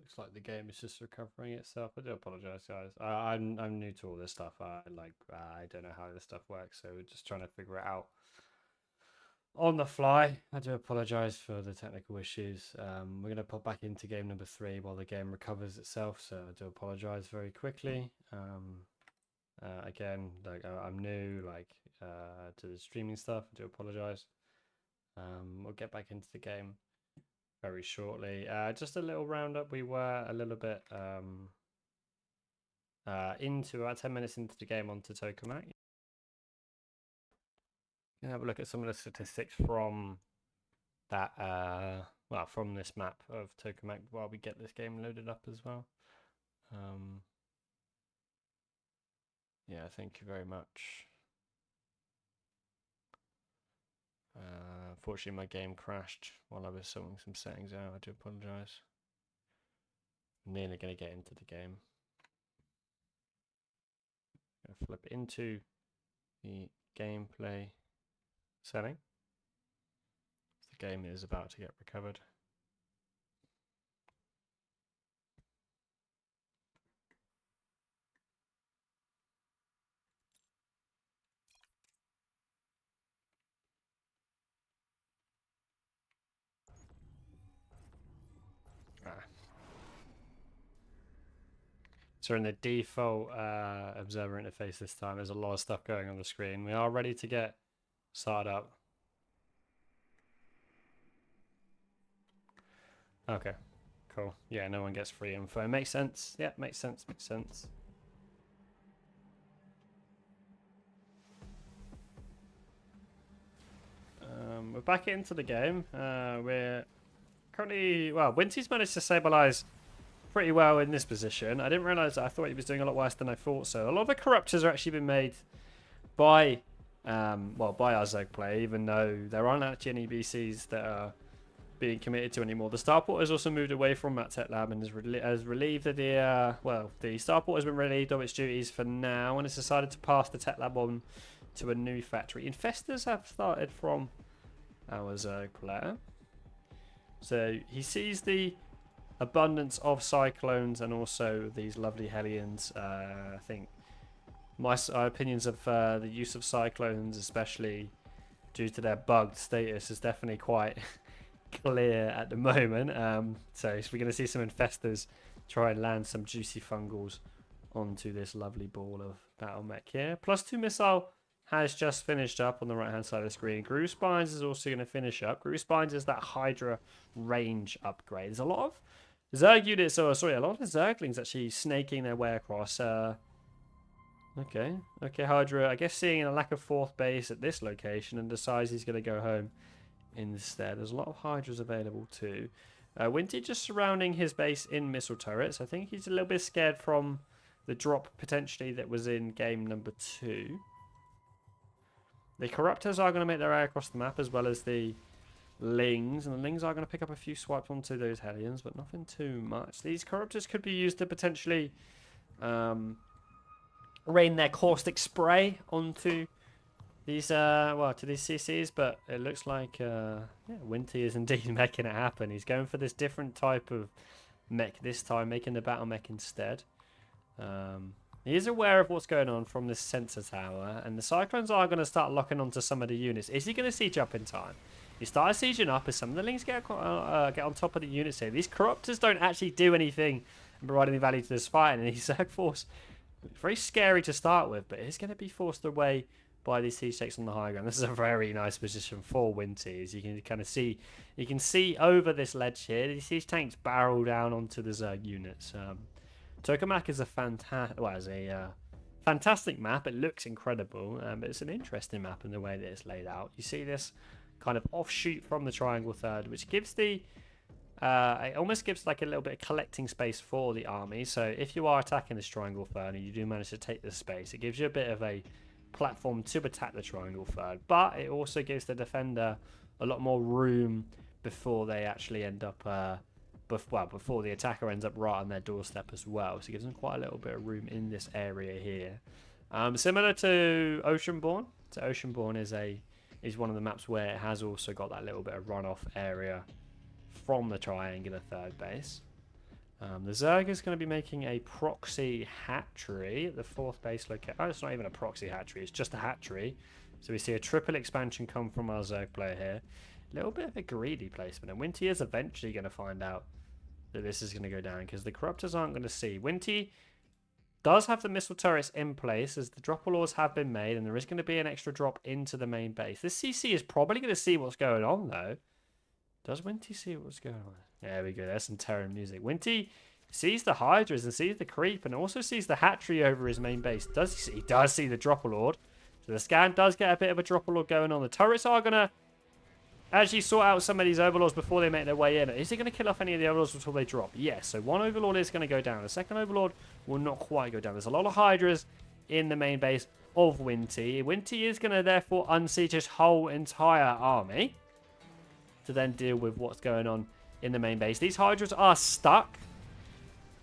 Looks like the game is just recovering itself. I do apologize, guys. I'm new to all this stuff. I don't know how this stuff works, so we're just trying to figure it out on the fly. I do apologize for the technical issues. We're gonna pop back into game number 3 while the game recovers itself. So I do apologize very quickly. Again, like I'm new, to the streaming stuff. I do apologize. We'll get back into the game very shortly. Just a little roundup. We were a little bit into about 10 minutes into the game onto Tokamak. Gonna have a look at some of the statistics from that from this map of Tokamak while we get this game loaded up as well. Yeah, thank you very much. Unfortunately, my game crashed while I was sorting some settings out. I do apologize. I'm nearly going to get into the game. I'm going to flip into the gameplay setting. The game is about to get recovered. So in the default observer interface this time, there's a lot of stuff going on the screen. We are ready to get started up. Okay, cool. Yeah, no one gets free info. Makes sense. Yeah, makes sense. Makes sense. We're back into the game. We're currently, well, Winty's managed to stabilize pretty well in this position. I didn't realize that. I thought he was doing a lot worse than I thought. So a lot of the corruptors are actually been made by, by our Zerg play, even though there aren't actually any BCs that are being committed to anymore. The Starport has also moved away from that tech lab and has relieved the the Starport has been relieved of its duties for now, and it's decided to pass the tech lab on to a new factory. Infestors have started from our Zerg player, so he sees the abundance of cyclones and also these lovely Hellions. I think my opinions of the use of cyclones, especially due to their bugged status, is definitely quite clear at the moment. So we're going to see some infestors try and land some juicy fungals onto this lovely ball of battle mech here. +2 missile has just finished up on the right hand side of the screen. Groove Spines is also going to finish up. Groove Spines is that Hydra range upgrade. There's a lot of Zerg units, a lot of Zerglings actually snaking their way across. Okay, Hydra, I guess seeing a lack of fourth base at this location and decides he's going to go home instead. There's a lot of Hydras available too. Winty just surrounding his base in missile turrets. I think he's a little bit scared from the drop potentially that was in game number 2. The Corruptors are going to make their way across the map as well as the Lings, and the Lings are going to pick up a few swipes onto those Hellions, but nothing too much. These Corruptors could be used to potentially rain their caustic spray onto these to these CCs, but it looks like Winty is indeed making it happen. He's going for this different type of mech this time, making the battle mech instead. He is aware of what's going on from this sensor tower, and the Cyclones are going to start locking onto some of the units. Is he going to siege up in time? He started sieging up as some of the Lings get on top of the units here. These Corruptors don't actually do anything and provide any value to this fight, and his Zerg force, very scary to start with, but it's going to be forced away by these siege takes on the high ground. This is a very nice position for Winty, as you can kind of see. You can see over this ledge here, these siege tanks barrel down onto the Zerg units. Tokamak is a fantastic map. It looks incredible, but it's an interesting map in the way that it's laid out. You see this kind of offshoot from the triangle third, which gives the it almost gives like a little bit of collecting space for the army. So if you are attacking this triangle third and you do manage to take this space, it gives you a bit of a platform to attack the triangle third, but it also gives the defender a lot more room before they actually end up before the attacker ends up right on their doorstep as well. So it gives them quite a little bit of room in this area here. Similar to Oceanborn. So Oceanborn is one of the maps where it has also got that little bit of runoff area from the triangular third base. The Zerg is going to be making a proxy hatchery at the 4th base location. Oh, it's not even a proxy hatchery, it's just a hatchery. So we see a triple expansion come from our Zerg player here. A little bit of a greedy placement, and Winty is eventually going to find out that this is going to go down because the Corruptors aren't going to see. Winty does have the missile turrets in place as the drop laws have been made, and there is going to be an extra drop into the main base. This CC is probably going to see what's going on, though. Does Winty see what's going on? There we go. There's some Terran music. Winty sees the Hydras and sees the creep and also sees the hatchery over his main base. Does he see? He does see the Dropper Lord. So the scan does get a bit of a Dropper Lord going on. The turrets are going to actually sort out some of these Overlords before they make their way in. Is he going to kill off any of the Overlords before they drop? Yes. So one Overlord is going to go down. The second Overlord will not quite go down. There's a lot of Hydras in the main base of Winty. Winty is going to therefore unsiege his whole entire army to then deal with what's going on in the main base. These Hydras are stuck,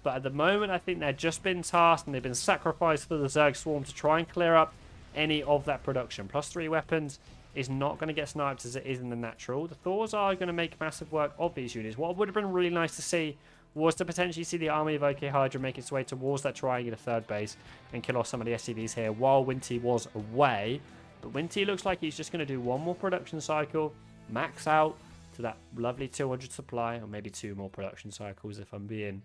but at the moment I think they've just been tasked and they've been sacrificed for the Zerg Swarm to try and clear up any of that production. +3 weapons is not going to get sniped as it is in the natural. The Thors are going to make massive work of these units. What would have been really nice to see was to potentially see the army of okHyrda make its way towards that triangular 3rd base and kill off some of the SCVs here while Winty was away. But Winty looks like he's just going to do one more production cycle, max out to that lovely 200 supply, or maybe 2 more production cycles if I'm being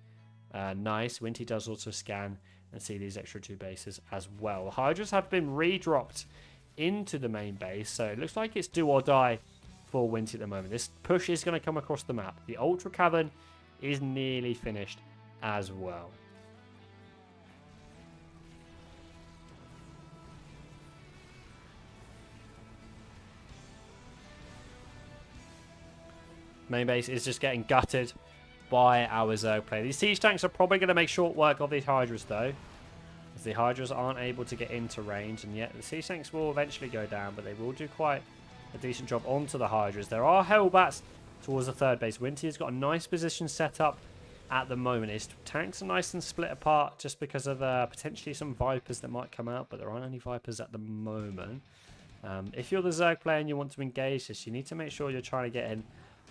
nice. Winty does also scan and see these extra 2 bases as well. The Hydras have been redropped into the main base, so it looks like it's do or die for Winty at the moment. This push is going to come across the map. The Ultra Cavern is nearly finished as well. Main base is just getting gutted by our Zerg player. These siege tanks are probably going to make short work of these Hydras, though, as the Hydras aren't able to get into range, and yet the siege tanks will eventually go down, but they will do quite a decent job onto the Hydras. There are Hellbats towards the 3rd base. Winty has got a nice position set up at the moment. His tanks are nice and split apart just because of potentially some Vipers that might come out, but there aren't any Vipers at the moment. If you're the Zerg player and you want to engage this, you need to make sure you're trying to get in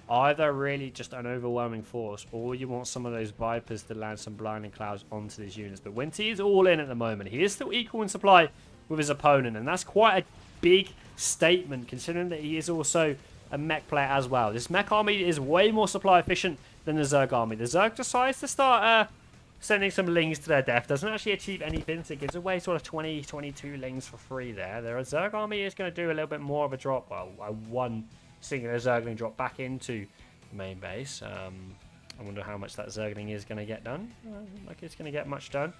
either really just an overwhelming force, or you want some of those Vipers to land some blinding clouds onto these units. But Winty is all in at the moment. He is still equal in supply with his opponent, and that's quite a big statement considering that he is also a mech player as well. This mech army is way more supply efficient than the Zerg army. The Zerg decides to start sending some lings to their death. Doesn't actually achieve anything, so it gives away sort of 20, 22 lings for free there. The Zerg army is going to do a little bit more of a drop. Well, one singular Zergling drop back into the main base. I wonder how much that Zergling is going to get done. Like it's going to get much done.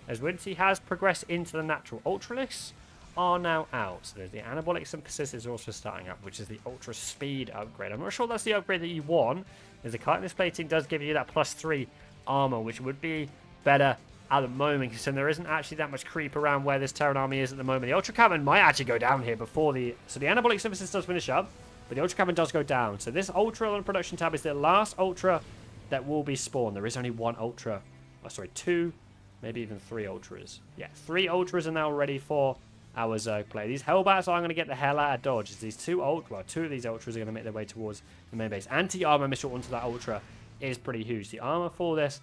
As Winty has progressed into the natural. Ultralisks are now out. So there's the Anabolic Synthesis is also starting up, which is the Ultra Speed upgrade. I'm not sure that's the upgrade that you want, as the Chitinous Plating does give you that +3 armor, which would be better at the moment, considering there isn't actually that much creep around where this Terran army is at the moment. The Ultra Cavern might actually go down here before the... So the Anabolic Synthesis does finish up, but the Ultra Cavern does go down. So this Ultra on production tab is the last Ultra that will be spawned. There is only one Ultra. Oh, sorry, 2, maybe even 3 Ultras. Yeah, 3 Ultras are now ready for our Zerg play. These Hellbats are going to get the hell out of dodge, as these 2 of these Ultras are going to make their way towards the main base. Anti-armor missile onto that Ultra is pretty huge. The armor for this...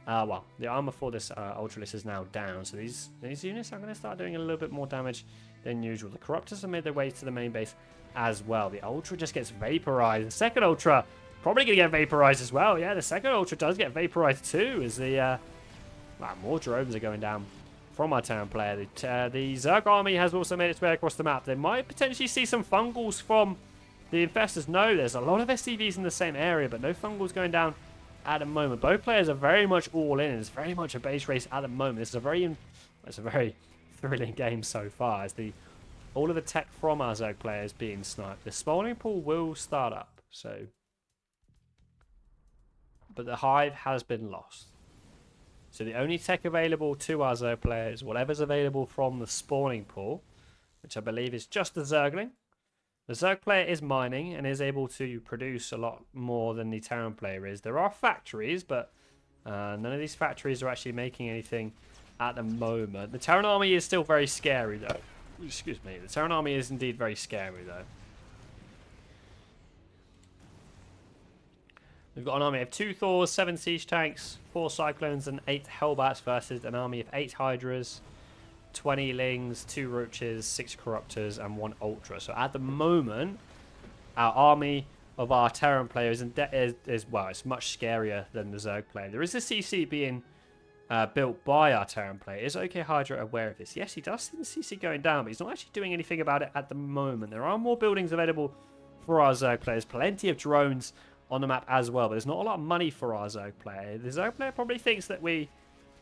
the armor for this Ultralist is now down, so these units are going to start doing a little bit more damage than usual. The Corruptors have made their way to the main base as well. The Ultra just gets vaporized. The second Ultra probably going to get vaporized as well. Yeah, the second Ultra does get vaporized too, as the more drones are going down from our town player. The Zerg army has also made its way across the map. They might potentially see some fungals from the Infestors. No, there's a lot of SCVs in the same area, but no fungals going down at the moment. Both players are very much all in. It's very much a base race at the moment. It's a very thrilling game so far, as all of the tech from our Zerg players being sniped. The spawning pool will start up, but the hive has been lost. So the only tech available to our Zerg players, whatever's available from the spawning pool, which I believe is just the Zergling. The Zerg player is mining and is able to produce a lot more than the Terran player is. There are factories, but none of these factories are actually making anything at the moment. The Terran army is still very scary, though. Excuse me. The Terran army is indeed very scary, though. We've got an army of 2 Thors, 7 Siege Tanks, 4 Cyclones, and 8 Hellbats versus an army of 8 Hydras, 20 Lings, 2 Roaches, 6 Corruptors, and 1 Ultra. So at the moment, our army of our Terran players is well, it's much scarier than the Zerg player. There is a CC being built by our Terran player. Is okHyrda aware of this? Yes, he does see the CC going down, but he's not actually doing anything about it at the moment. There are more buildings available for our Zerg players. Plenty of drones on the map as well, but there's not a lot of money for our Zerg player. The Zerg player probably thinks that we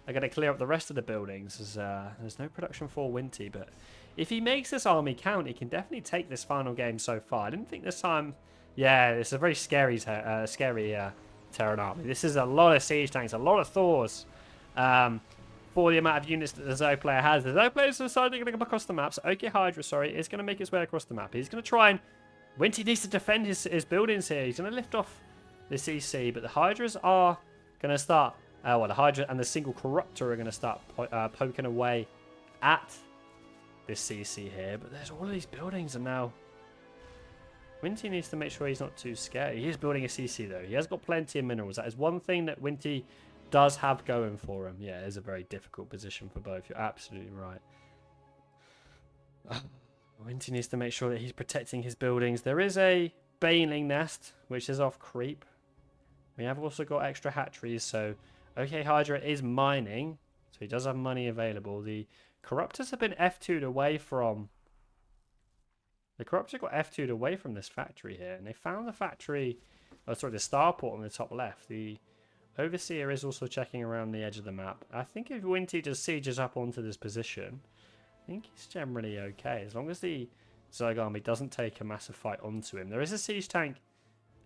are going to clear up the rest of the buildings as there's no production for Winty, but if he makes this army count, he can definitely take this final game so far. I didn't think this time... Yeah, it's a very scary Terran army. This is a lot of Siege Tanks, a lot of Thors. For the amount of units that the Zerg player has. The Zerg player has decided they're going to come across the map. So okHyrda, sorry, is going to make his way across the map. He's going to try and... Winty needs to defend his buildings here. He's going to lift off the CC, but the Hydras are going to start... well, the Hydra and the single Corruptor are going to start poking away at this CC here. But there's all of these buildings, and now... Winty needs to make sure he's not too scared. He is building a CC, though. He has got plenty of minerals. That is one thing that Winty does have going for him. Yeah, it is a very difficult position for both. You're absolutely right. Winty needs to make sure that he's protecting his buildings. There is a Baneling nest, which is off creep. We have also got extra hatcheries, so okHyrda is mining, so he does have money available. The Corruptors have been F2'd away from... The Corruptors got F2'd away from this factory here, and they found the factory... Oh, sorry, the starport on the top left. The Overseer is also checking around the edge of the map. I think if Winty just sieges up onto this position, I think he's generally okay. As long as the Zerg army doesn't take a massive fight onto him. There is a siege tank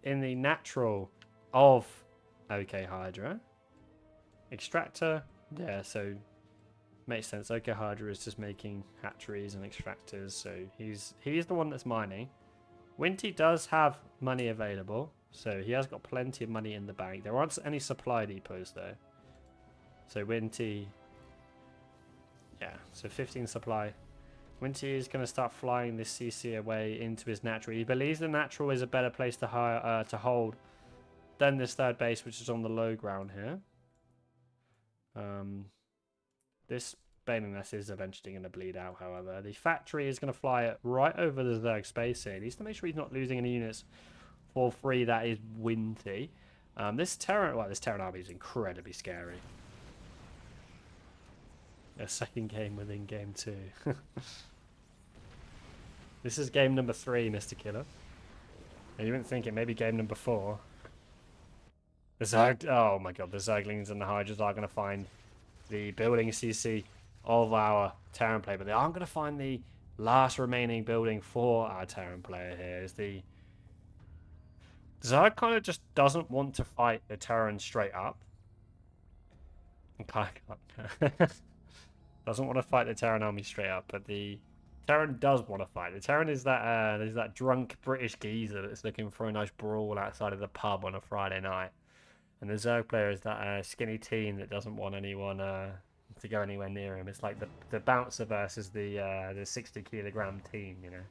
in the natural of okHyrda. Extractor. Yeah, so makes sense. okHyrda is just making hatcheries and extractors. So he's the one that's mining. Winty does have money available. So he has got plenty of money in the bank. There aren't any supply depots though. So Winty... Yeah, so 15 supply. Winty is going to start flying this CC away into his natural. He believes the natural is a better place to hold than this third base, which is on the low ground here. This Baneling nest is eventually going to bleed out, however. The factory is going to fly it right over the Zerg space here. He needs to make sure he's not losing any units for free. That is Winty. This Terran army is incredibly scary. A second game within game 2. This is game number 3, Mr. Killer. And you wouldn't think it may be game number 4. The Zerg... Oh my god, the Zerglings and the Hydras are going to find the building CC of our Terran player, but they aren't going to find the last remaining building for our Terran player here. Is the Zerg kind of just doesn't want to fight the Terran straight up. Doesn't want to fight the Terran army straight up, but the Terran does want to fight. The Terran is that drunk British geezer that's looking for a nice brawl outside of the pub on a Friday night. And the Zerg player is that skinny teen that doesn't want anyone to go anywhere near him. It's like the bouncer versus the 60-kilogram teen, you know.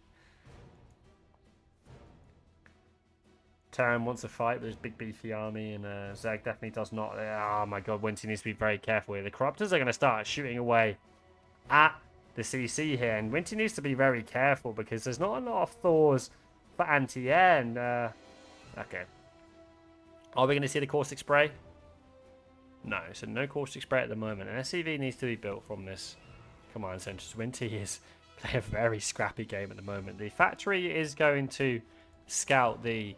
Terran wants to fight with his big beefy army, and Zerg definitely does not. Oh my god, Winty needs to be very careful here. The Corruptors are going to start shooting away at the CC here, and Winty needs to be very careful because there's not a lot of Thors for anti-air. And okay, are we going to see the caustic spray? No, so no caustic spray at the moment. An SCV needs to be built from this command center. Winty is playing a very scrappy game at the moment. The factory is going to scout the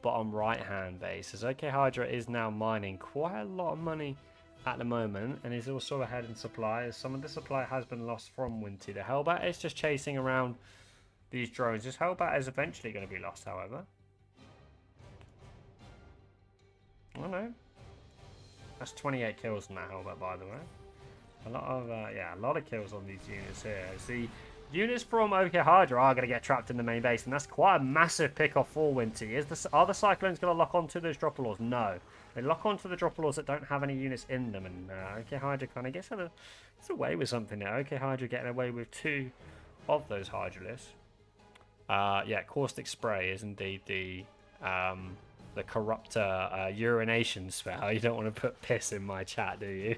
bottom right hand base, as okHyrda is now mining quite a lot of money at the moment, and is also ahead in supply, as some of the supply has been lost from Winty. The Hellbat is just chasing around these drones. This Hellbat is eventually going to be lost, however. Oh no, that's 28 kills on that Hellbat, by the way. A lot of kills on these units here. As the units from okHyrda are going to get trapped in the main base, and that's quite a massive pick-off for Winty. Are the Cyclones going to lock onto those Dropalors? No. They lock onto the Dropalors that don't have any units in them, and okHyrda kind of gets away with something there. okHyrda getting away with 2 of those Hydralisks. Yeah, Caustic Spray is indeed the the corruptor urination spell. You don't want to put piss in my chat, do you?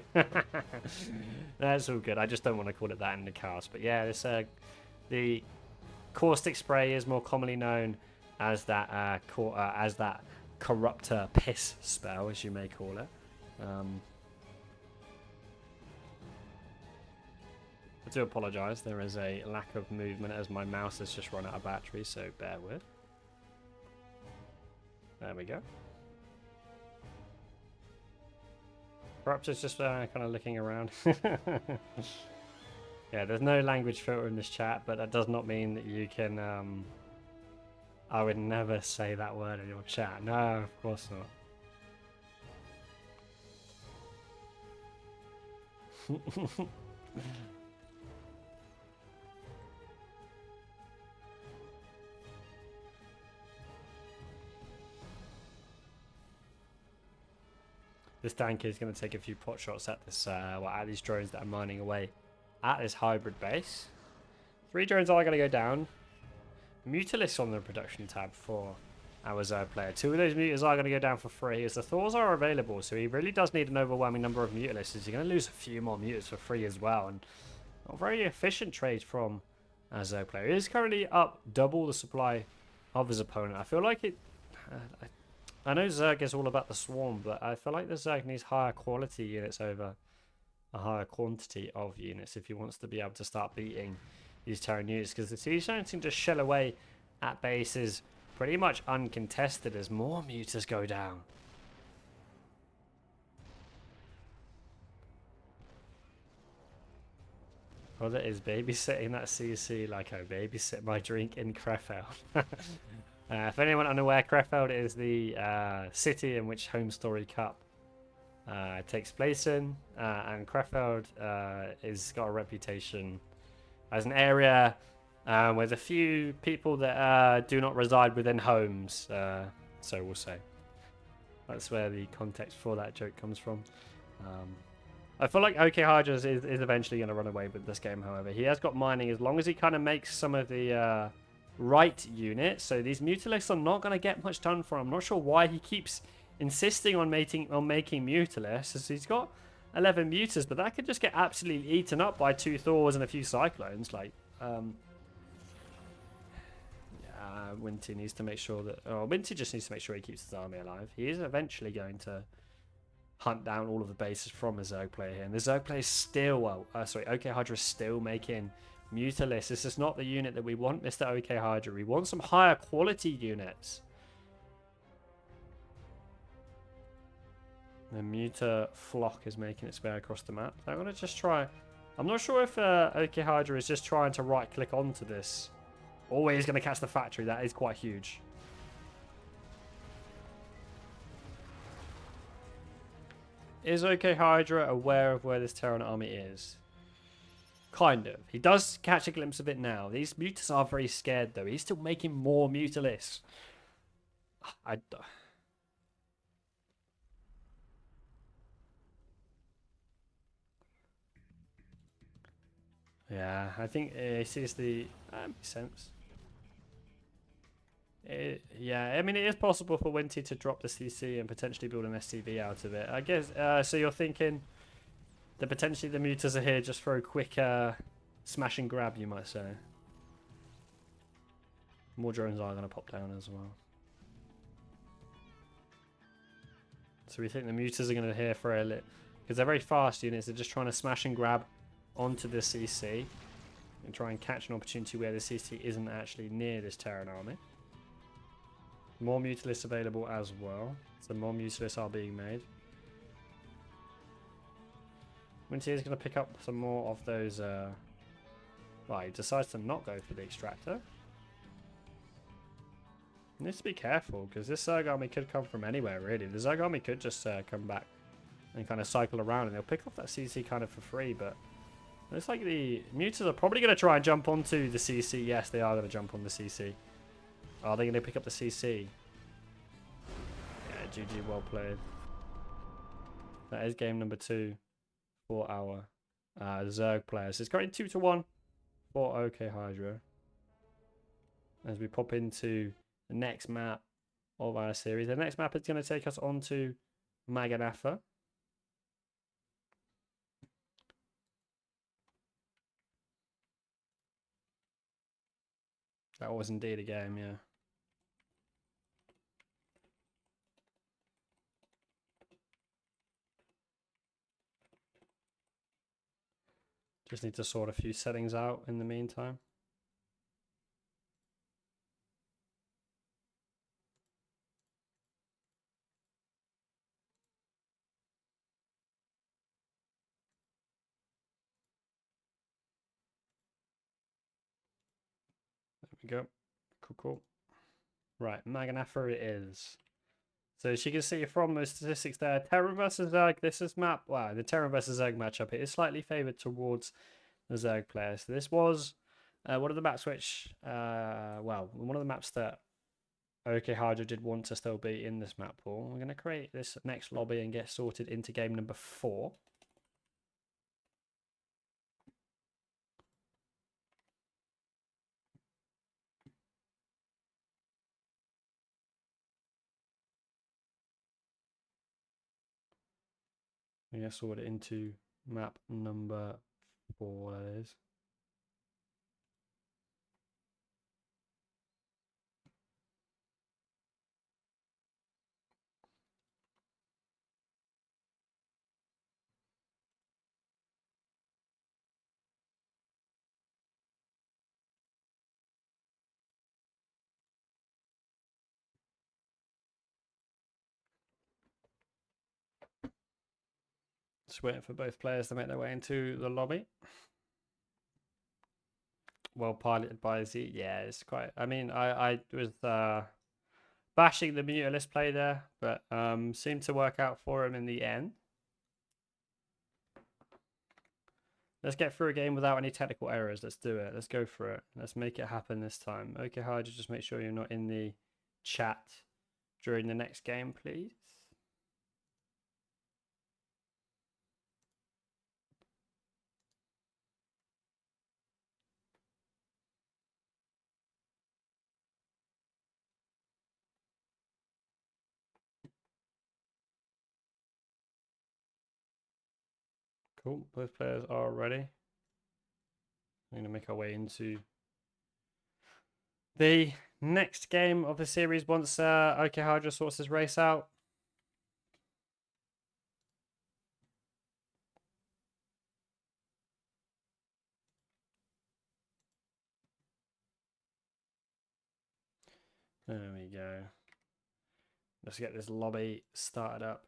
That's all good. I just don't want to call it that in the cast. But yeah, this the caustic spray is more commonly known as that corruptor piss spell, as you may call it. I do apologise, there is a lack of movement as my mouse has just run out of battery, so bear with. There we go. Corruptor's just kind of looking around. Yeah, there's no language filter in this chat, but that does not mean that you can... I would never say that word in your chat. No, of course not. This tank is going to take a few pot shots at this, at these drones that are mining away at this hybrid base. 3 drones are going to go down. Mutalisks on the production tab for our Zerg player. 2 of those muters are going to go down for free as the Thors are available, so he really does need an overwhelming number of mutalisks. He's going to lose a few more muters for free as well, and not a very efficient trade from our Zerg player. He is currently up double the supply of his opponent. I feel like it... I know Zerg is all about the swarm, but I feel like the Zerg needs higher quality units over a higher quantity of units if he wants to be able to start beating these Terran units, because the siege don't seem to shell away at bases pretty much uncontested as more muters go down. Brother is babysitting that CC like I babysit my drink in Krefeld. If anyone unaware, Krefeld is the city in which Home Story Cup takes place in, and Krefeld is got a reputation as an area with a few people that do not reside within homes, so we'll say. That's where the context for that joke comes from. I feel like okHyrda is eventually going to run away with this game, however. He has got mining as long as he kind of makes some of the... right unit, so these mutalisks are not going to get much done for him. I'm not sure why he keeps insisting on making mutalisks, as he's got 11 muters, but that could just get absolutely eaten up by 2 Thors and a few cyclones. Like, Winty needs to make sure that... Oh, Winty just needs to make sure he keeps his army alive. He is eventually going to hunt down all of the bases from the Zerg player here, and the Zerg player is still... okHyrda is still making... Mutalisks. This is not the unit that we want, Mr. okHyrda. We want some higher quality units. The muter flock is making its way across the map. I'm going to just try... I'm not sure if okHyrda is just trying to right-click onto this. Or he's going to catch the factory. That is quite huge. Is okHyrda aware of where this Terran army is? Kind of. He does catch a glimpse of it now. These muters are very scared, though. He's still making more mutalisks. Yeah, I think he sees the... That makes sense. Yeah, I mean, it is possible for Winty to drop the CC and potentially build an SCV out of it. I guess, so you're thinking that potentially the muters are here just for a quick smash and grab, you might say. More drones are going to pop down as well. So we think the muters are going to here for a little... Because they're very fast units, they're just trying to smash and grab onto the CC. And try and catch an opportunity where the CC isn't actually near this Terran army. More mutalisks available as well. So more mutalisks are being made. Winty is going to pick up some more of those... Well, he decides to not go for the extractor. He needs to be careful, because this Zerg army could come from anywhere, really. The Zerg army could just come back and kind of cycle around, and they'll pick off that CC kind of for free, but... Looks like the muters are probably going to try and jump onto the CC. Yes, they are going to jump on the CC. Are they going to pick up the CC? Yeah, GG, well played. That is game number 2 for our Zerg players. It's currently 2-1 for okHyrda. As we pop into the next map, of our series. The next map is going to take us on to Maganafa. That was indeed a game, yeah. Just need to sort a few settings out in the meantime. There we go. Cool. Right, Maganafa it is. So as you can see from the statistics there, Terran versus Zerg, this is map. Wow, the Terran versus Zerg matchup, it is slightly favoured towards the Zerg player. So this was one of the maps which, well, one of the maps that okHyrda did want to still be in this map pool. We're going to create this next lobby and get sorted into game number 4. We're going to sort it into map number 4, that is. Just waiting for both players to make their way into the lobby. Well piloted by Z. Yeah, it's quite. I mean, I was bashing the mutalist play there, but seemed to work out for him in the end. Let's get through a game without any technical errors. Let's do it. Let's go for it. Let's make it happen this time. okHyrda, just make sure you're not in the chat during the next game, please. Cool. Both players are ready. We're going to make our way into the next game of the series once okHyrda sorts his race out. There we go. Let's get this lobby started up.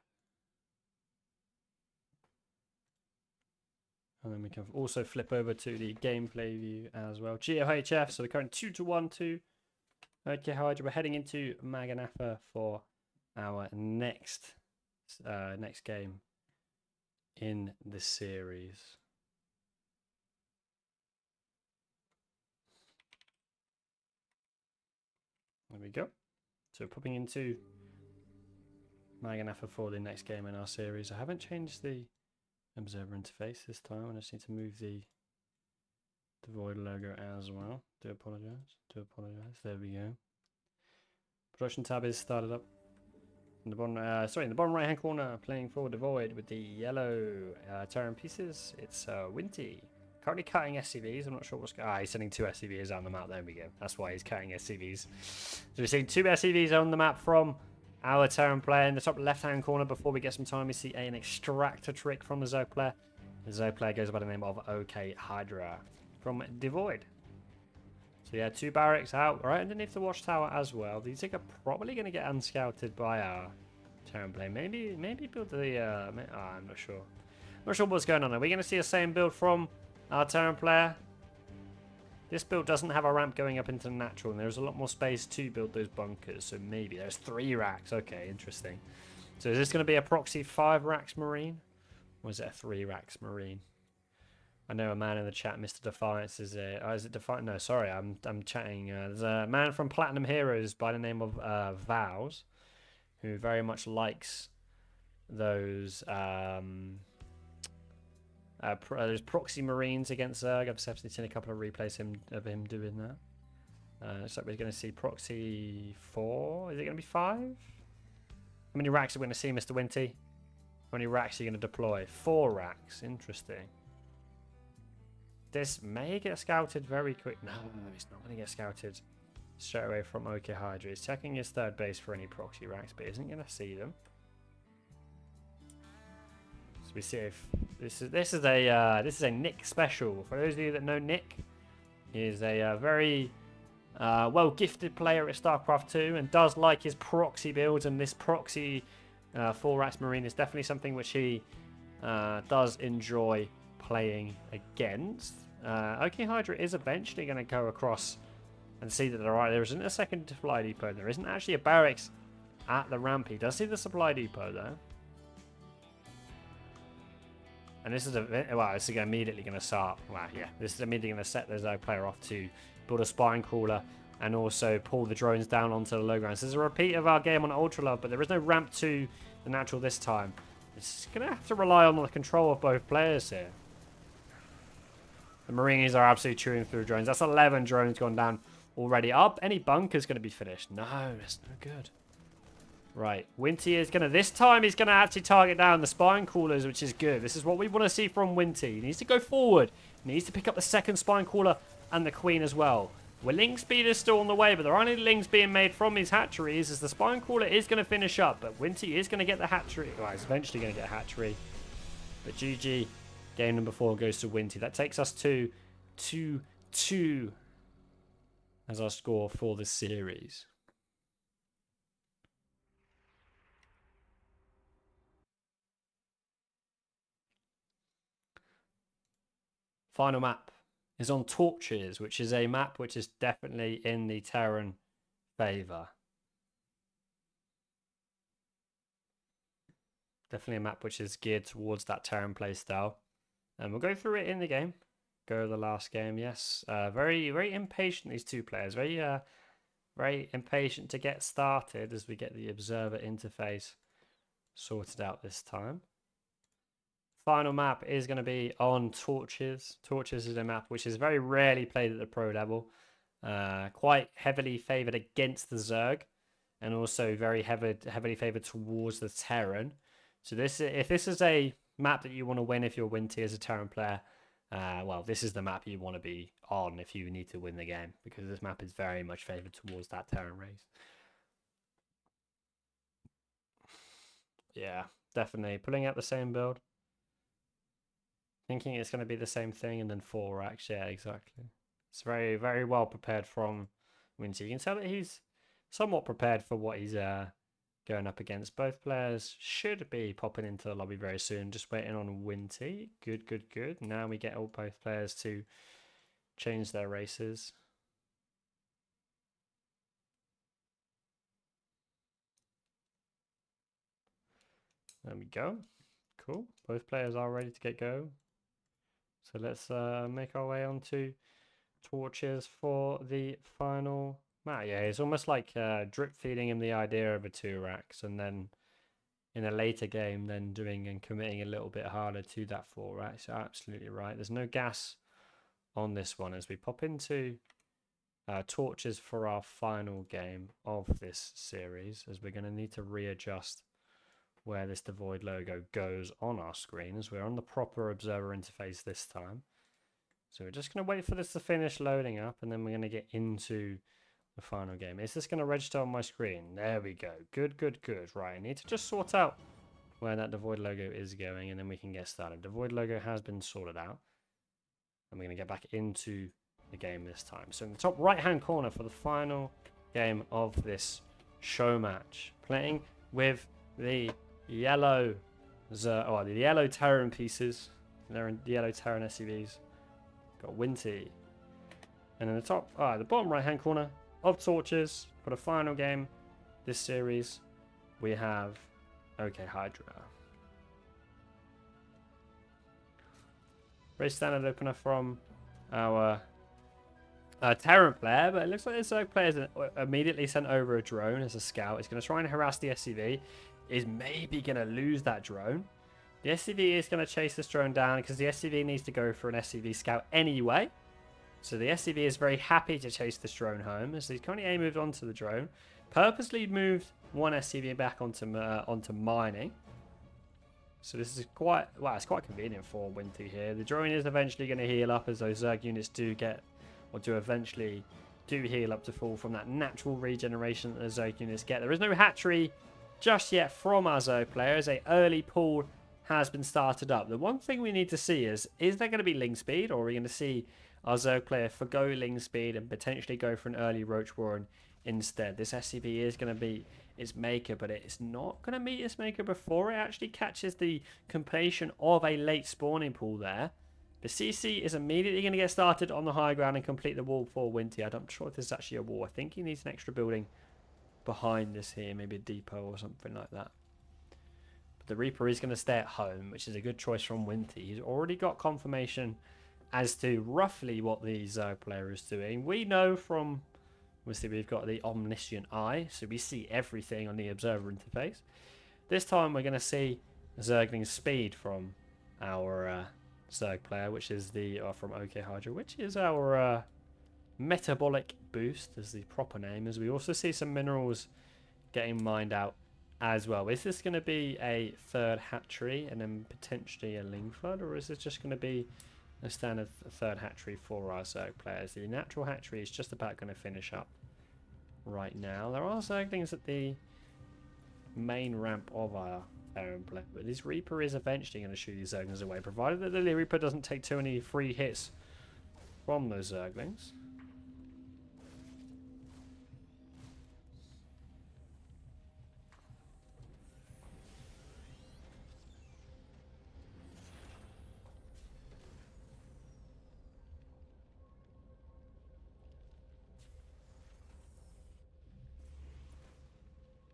And then we can also flip over to the gameplay view as well. GOHF, so we're currently 2-1 to okHyrda. We're heading into Maganafa for our next game in the series. There we go. So popping into Maganafa for the next game in our series. I haven't changed the observer interface this time. I just need to move the DeVoid logo as well. Do apologise. There we go. Production tab is started up. In the bottom, in the bottom right hand corner, playing for DeVoid with the yellow Terran pieces. It's Winty. Currently cutting SCVs. I'm not sure what's going on. He's sending 2 SCVs on the map. There we go. That's why he's cutting SCVs. So we're seeing 2 SCVs on the map from our Terran player. In the top left hand corner, before we get some time, we see an extractor trick from the Zerg player. The Zerg player goes by the name of okHyrda from DeVoid. So yeah, 2 barracks out right underneath the watchtower as well. These are probably going to get unscouted by our Terran player. Maybe build the... I'm not sure. I'm not sure what's going on. Are we going to see the same build from our Terran player? This build doesn't have a ramp going up into the natural, and there's a lot more space to build those bunkers. So maybe there's 3 racks. Okay, interesting. So is this going to be a proxy 5 racks marine? Or is it a 3 racks marine? I know a man in the chat, Mr. Defiance, is a... Oh, is it Defiance? No, sorry, I'm chatting. There's a man from Platinum Heroes by the name of Vows, who very much likes those those proxy marines against Zerg. I've definitely seen a couple of replays of him doing that. Looks like we're going to see proxy 4. Is it going to be 5? How many racks are we going to see, Mr. Winty? How many racks are you going to deploy? 4 racks. Interesting. This may get scouted very quick. No, it's not going to get scouted straight away from okHyrda. He's checking his third base for any proxy racks, but isn't going to see them. So we see if this is a Nick special. For those of you that know Nick, he is a very well-gifted player at StarCraft 2 and does like his proxy builds, and this proxy 4 racks Marine is definitely something which he does enjoy playing against. okHyrda is eventually going to go across and see that there isn't a second supply depot. There isn't actually a barracks at the ramp. He does see the supply depot though. And this is this is immediately going to start. Wow, yeah, this is immediately going to set the Zerg player off to build a spine crawler and also pull the drones down onto the low ground. This is a repeat of our game on Ultra Love, but there is no ramp to the natural this time. It's going to have to rely on the control of both players here. The Marines are absolutely chewing through drones. That's 11 drones gone down already. Up, any bunker's going to be finished. No, it's no good. Right, Winty is going to, this time he's going to actually target down the spine crawlers, which is good. This is what we want to see from Winty. He needs to go forward. He needs to pick up the second spine crawler and the queen as well. Link speed is still on the way, but there aren't any links being made from his hatcheries as the spine crawler is going to finish up. But Winty is going to get the hatchery. Well, he's eventually going to get a hatchery. But GG, game number 4 goes to Winty. That takes us to 2-2 as our score for this series. Final map is on Torches, which is a map which is definitely in the Terran favour. Definitely a map which is geared towards that Terran playstyle. And we'll go through it in the game. Go to the last game, yes. Very, very impatient, these two players. Very impatient to get started as we get the observer interface sorted out this time. Final map is going to be on Torches. Torches is a map which is very rarely played at the pro level. Quite heavily favoured against the Zerg. And also very heavily favoured towards the Terran. So if this is a map that you want to win if you're Winty as a Terran player, well, this is the map you want to be on if you need to win the game. Because this map is very much favoured towards that Terran race. Yeah, definitely. Pulling out the same build. Thinking it's going to be the same thing, and then 4 racks. Yeah, exactly. It's very, very well prepared from Winty. You can tell that he's somewhat prepared for what he's going up against. Both players should be popping into the lobby very soon. Just waiting on Winty. Good, good, good. Now we get both players to change their races. There we go. Cool. Both players are ready to get go. So let's make our way onto Torches for the final match. Yeah, it's almost like drip feeding him the idea of a 2 racks, and then in a later game then doing and committing a little bit harder to that 4 racks. You're absolutely right. There's no gas on this one as we pop into Torches for our final game of this series, as we're going to need to readjust where this DeVoid logo goes on our screen, as we're on the proper observer interface this time. So we're just going to wait for this to finish loading up, and then we're going to get into the final game. Is this going to register on my screen? There we go. Good, good, good. Right, I need to just sort out where that DeVoid logo is going, and then we can get started. DeVoid logo has been sorted out, and we're going to get back into the game this time. So in the top right-hand corner for the final game of this show match, playing with the yellow Terran pieces. They're in the yellow Terran SUVs. Got Winty. And in the the bottom right hand corner of Torches for the final game this series, we have okHyrda. Very standard opener from our Terran player, but it looks like this player is immediately sent over a drone as a scout. He's going to try and harass the SCV. Is maybe going to lose that drone. The SCV is going to chase this drone down because the SCV needs to go for an SCV scout anyway. So the SCV is very happy to chase this drone home, as he's currently A moved onto the drone. Purposely moved one SCV back onto mining. So this is quite, well, it's quite convenient for Winty here. The drone is eventually going to heal up as those Zerg units do eventually heal up to full from that natural regeneration that the Zerg units get. There is no hatchery just yet from our Zerg players. A early pull has been started up. The one thing we need to see is there going to be ling speed, or are we going to see our Zerg player forgo ling speed and potentially go for an early Roach Warren instead? This SCV is going to be its maker, but it's not going to meet its maker before it actually catches the completion of a late spawning pool there. The CC is immediately going to get started on the high ground and complete the wall for Winty. I'm not sure if this is actually a wall. I think he needs an extra building behind this here, maybe a depot or something like that. But the Reaper is going to stay at home, which is a good choice from Winty. He's already got confirmation as to roughly what the Zerg player is doing. We know from, obviously we've got the omniscient eye, so we see everything on the observer interface. This time we're going to see Zergling's speed from our Zerg player, which is the from okHyrda, which is our metabolic boost, as the proper name is. We also see some minerals getting mined out as well. Is this going to be a third hatchery and then potentially a ling flood, or is this just going to be a standard third hatchery for our Zerg players? The natural hatchery is just about going to finish up right now. There are Zerglings at the main ramp of our Baron player, but this Reaper is eventually going to shoot these Zerglings away, provided that the Reaper doesn't take too many free hits from those Zerglings.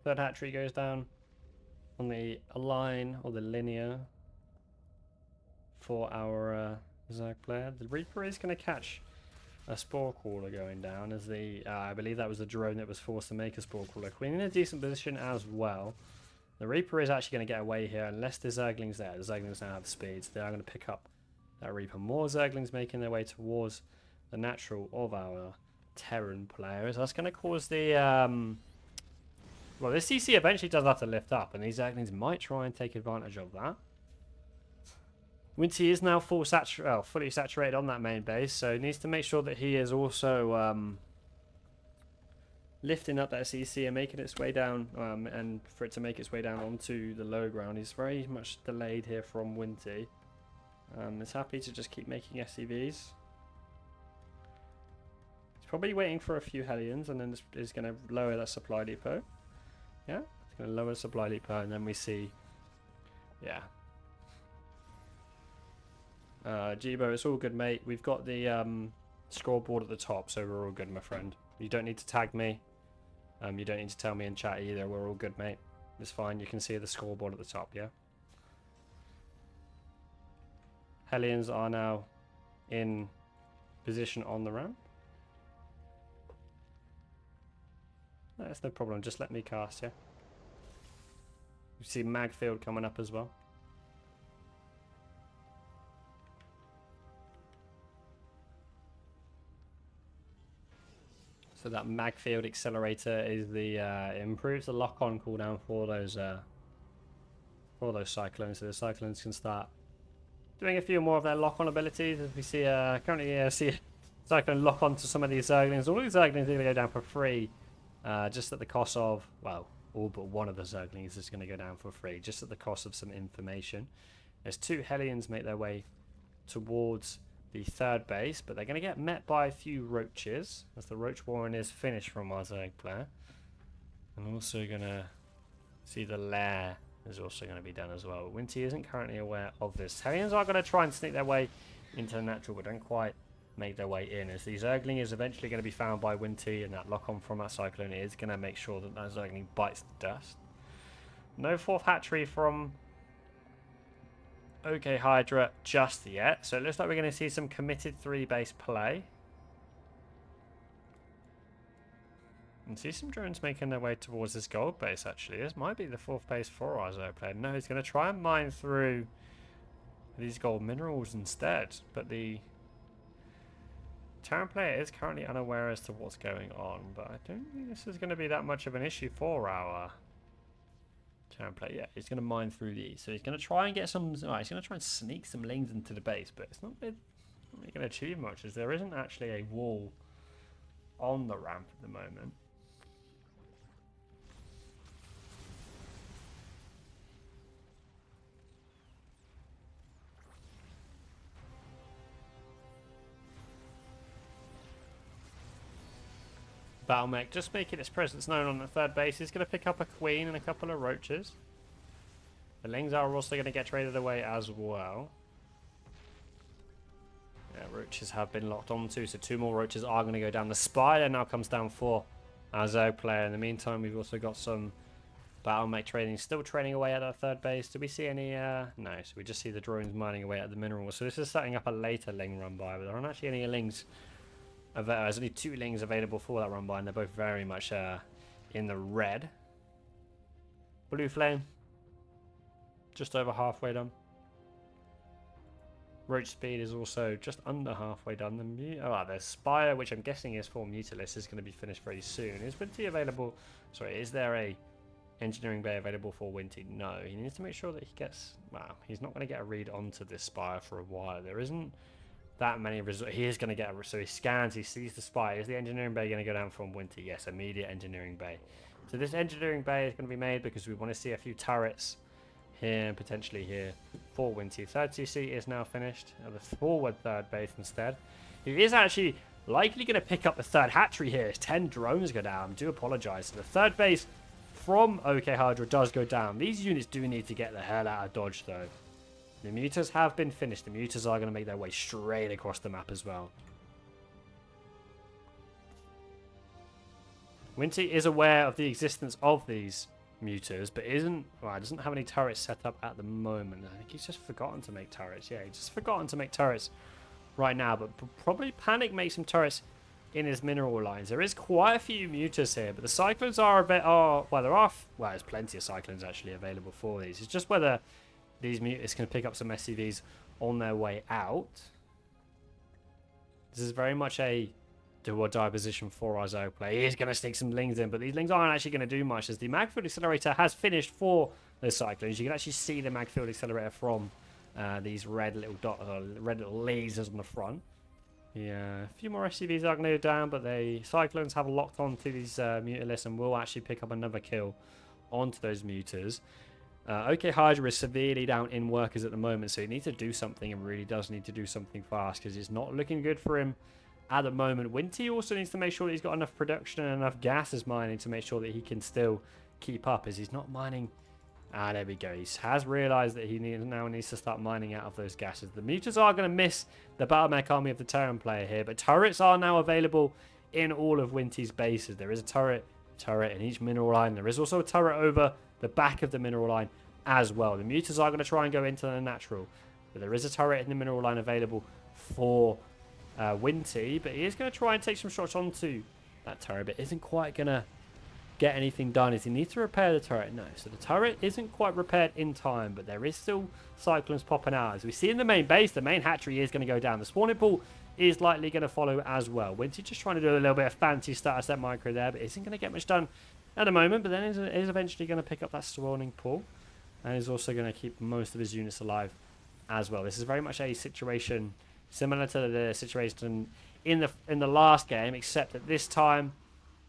Third hatchery goes down on the line or the linear for our Zerg player. The Reaper is going to catch a spore crawler going down, as the I believe that was the drone that was forced to make a spore crawler. Queen in a decent position as well. The Reaper is actually going to get away here unless the Zerglings there. The Zerglings now have the speeds. They are going to pick up that Reaper. More Zerglings making their way towards the natural of our Terran players. That's going to cause the well, this CC eventually does have to lift up, and these Zerglings might try and take advantage of that. Winty is now fully saturated on that main base, so he needs to make sure that he is also lifting up that CC and making its way down, and for it to make its way down onto the low ground. He's very much delayed here from Winty. He's happy to just keep making SCVs. He's probably waiting for a few Hellions, and then is going to lower that supply depot. Yeah, it's going to lower the supply depot, and then we see, yeah. Jibo, it's all good, mate. We've got the scoreboard at the top, so we're all good, my friend. You don't need to tag me. You don't need to tell me in chat either. We're all good, mate. It's fine. You can see the scoreboard at the top, yeah? Hellions are now in position on the ramp. That's no problem. Just let me cast, yeah? You see Magfield coming up as well. So that Magfield accelerator is the improves the lock-on cooldown for those cyclones, so the cyclones can start doing a few more of their lock-on abilities. As we see currently see a cyclone lock on to some of these Zerglings. All these Zerglings are going to go down for free, just at the cost of, well, all but one of the Zerglings is going to go down for free, just at the cost of some information. As two Hellions make their way towards the third base, but they're going to get met by a few roaches, as the Roach Warren is finished from our Zerg player. I'm also going to see the lair is also going to be done as well. Winty isn't currently aware of this. Hellions are going to try and sneak their way into the natural, but don't quite make their way in, as the Zergling is eventually going to be found by Winty, and that lock-on from that Cyclone is going to make sure that that Zergling bites the dust. No fourth hatchery from okHyrda just yet, so it looks like we're going to see some committed 3-base play. And see some drones making their way towards this gold base, actually. This might be the 4th base for our Zerg player. No, he's going to try and mine through these gold minerals instead, but the Town player is currently unaware as to what's going on, but I don't think this is going to be that much of an issue for our town player. Yeah, he's going to mine through these. So he's going to try and get some... Oh, he's going to try and sneak some lings into the base, but it's not really going to achieve much, as there isn't actually a wall on the ramp at the moment. Battlemech just making its presence known on the third base. He's going to pick up a queen and a couple of roaches. The lings are also going to get traded away as well. Yeah, roaches have been locked onto, so 2 more roaches are going to go down. The spider now comes down for our Zerg player. In the meantime, we've also got some Battlemech trading, still trading away at our third base. Do we see any... No, so we just see the drones mining away at the minerals. So this is setting up a later ling run by, but there aren't actually any lings... There's only 2 lings available for that run by, and they're both very much in the red. Blue flame, just over halfway done. Roach speed is also just under halfway done. The Spire, which I'm guessing is for Mutalisk, is going to be finished very soon. Is Winty available? Sorry, is there a engineering bay available for Winty? No, he needs to make sure that he gets... Well, he's not going to get a read onto this Spire for a while. There isn't that many results. He is going to get a... So he scans, he sees the Spire. Is the engineering bay going to go down from Winty? Yes, immediate engineering bay. So this engineering bay is going to be made because we want to see a few turrets here and potentially here for Winty. Third TC is now finished at the forward third base instead. He is actually likely going to pick up the third hatchery here. 10 drones go down. I do apologise. So the third base from okHyrda does go down. These units do need to get the hell out of Dodge though. The mutas have been finished. The mutas are going to make their way straight across the map as well. Winty is aware of the existence of these mutas, but doesn't have any turrets set up at the moment. I think he's just forgotten to make turrets. Yeah, he's just forgotten to make turrets right now, but probably panic make some turrets in his mineral lines. There is quite a few mutas here, but the cyclones are a bit... there's plenty of cyclones actually available for these. It's just whether these mutas can pick up some SCVs on their way out. This is very much a do or die position for our Zerg play. He is going to stick some lings in, but these lings aren't actually going to do much as the magfield accelerator has finished for the cyclones. You can actually see the magfield accelerator from these red little lasers on the front. Yeah, a few more SCVs are going to go down, but the cyclones have locked onto these mutalisks and will actually pick up another kill onto those mutas. okHyrda is severely down in workers at the moment, so he needs to do something and really does need to do something fast because it's not looking good for him at the moment. Winty also needs to make sure that he's got enough production and enough gases mining to make sure that he can still keep up, as he's not mining. There we go. He has realised that he now needs to start mining out of those gases. The mutas are going to miss the Battlemech army of the Terran player here, but turrets are now available in all of Winty's bases. There is a turret in each mineral line. There is also a turret over the back of the mineral line as well. The mutas are going to try and go into the natural, but there is a turret in the mineral line available for Winty, but he is going to try and take some shots onto that turret, but isn't quite going to get anything done. Is he needs to repair the turret? No. So the turret isn't quite repaired in time, but there is still cyclones popping out. As we see in the main base, the main hatchery is going to go down. The spawning pool is likely going to follow as well. Winty just trying to do a little bit of fancy status set micro there, but isn't going to get much done at the moment, but then is eventually going to pick up that spawning pool and is also going to keep most of his units alive as well. This is very much a situation similar to the situation in the last game, except that this time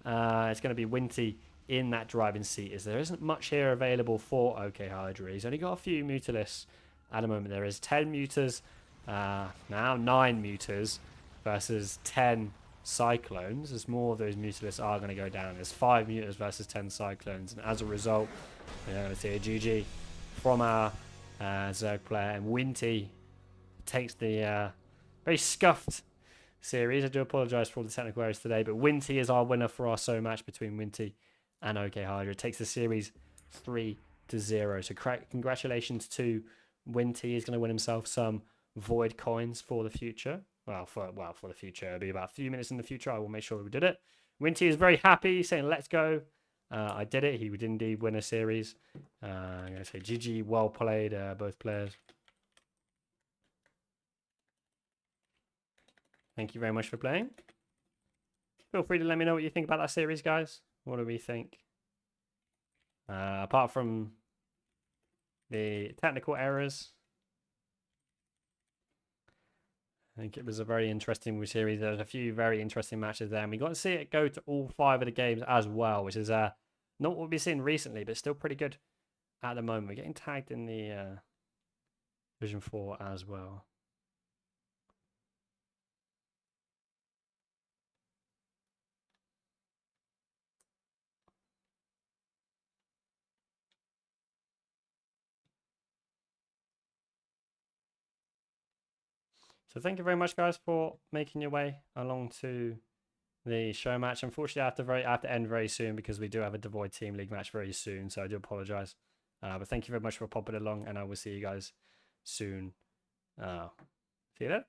it's going to be Winty in that driving seat, as there isn't much here available for okHyrda. He's only got a few mutalisks at the moment. There is 10 mutas, now 9 mutas versus 10 cyclones, as more of those mutalisks are going to go down. There's 5 mutas versus 10 cyclones, and as a result, let's see a GG from our Zerg player, and Winty takes the very scuffed series. I do apologise for all the technical errors today, but Winty is our winner for our so match between Winty and okHyrda. It takes the series 3-0. So congratulations to Winty. He's going to win himself some void coins for the future. For the future. It'll be about a few minutes in the future. I will make sure we did it. Winty is very happy, saying let's go. I did it. He did indeed win a series. I'm going to say GG, well played, both players. thank you very much for playing. Feel free to let me know what you think about that series, guys. What do we think? Apart from the technical errors, I think it was a very interesting series. There's a few very interesting matches there, and we got to see it go to all 5 of the games as well, which is not what we've seen recently, but still pretty good at the moment. We're getting tagged in the Division 4 as well. So thank you very much, guys, for making your way along to the show match. Unfortunately, I have to end very soon because we do have a DeVoid Team League match very soon, so I do apologise. But thank you very much for popping along, and I will see you guys soon. See you later.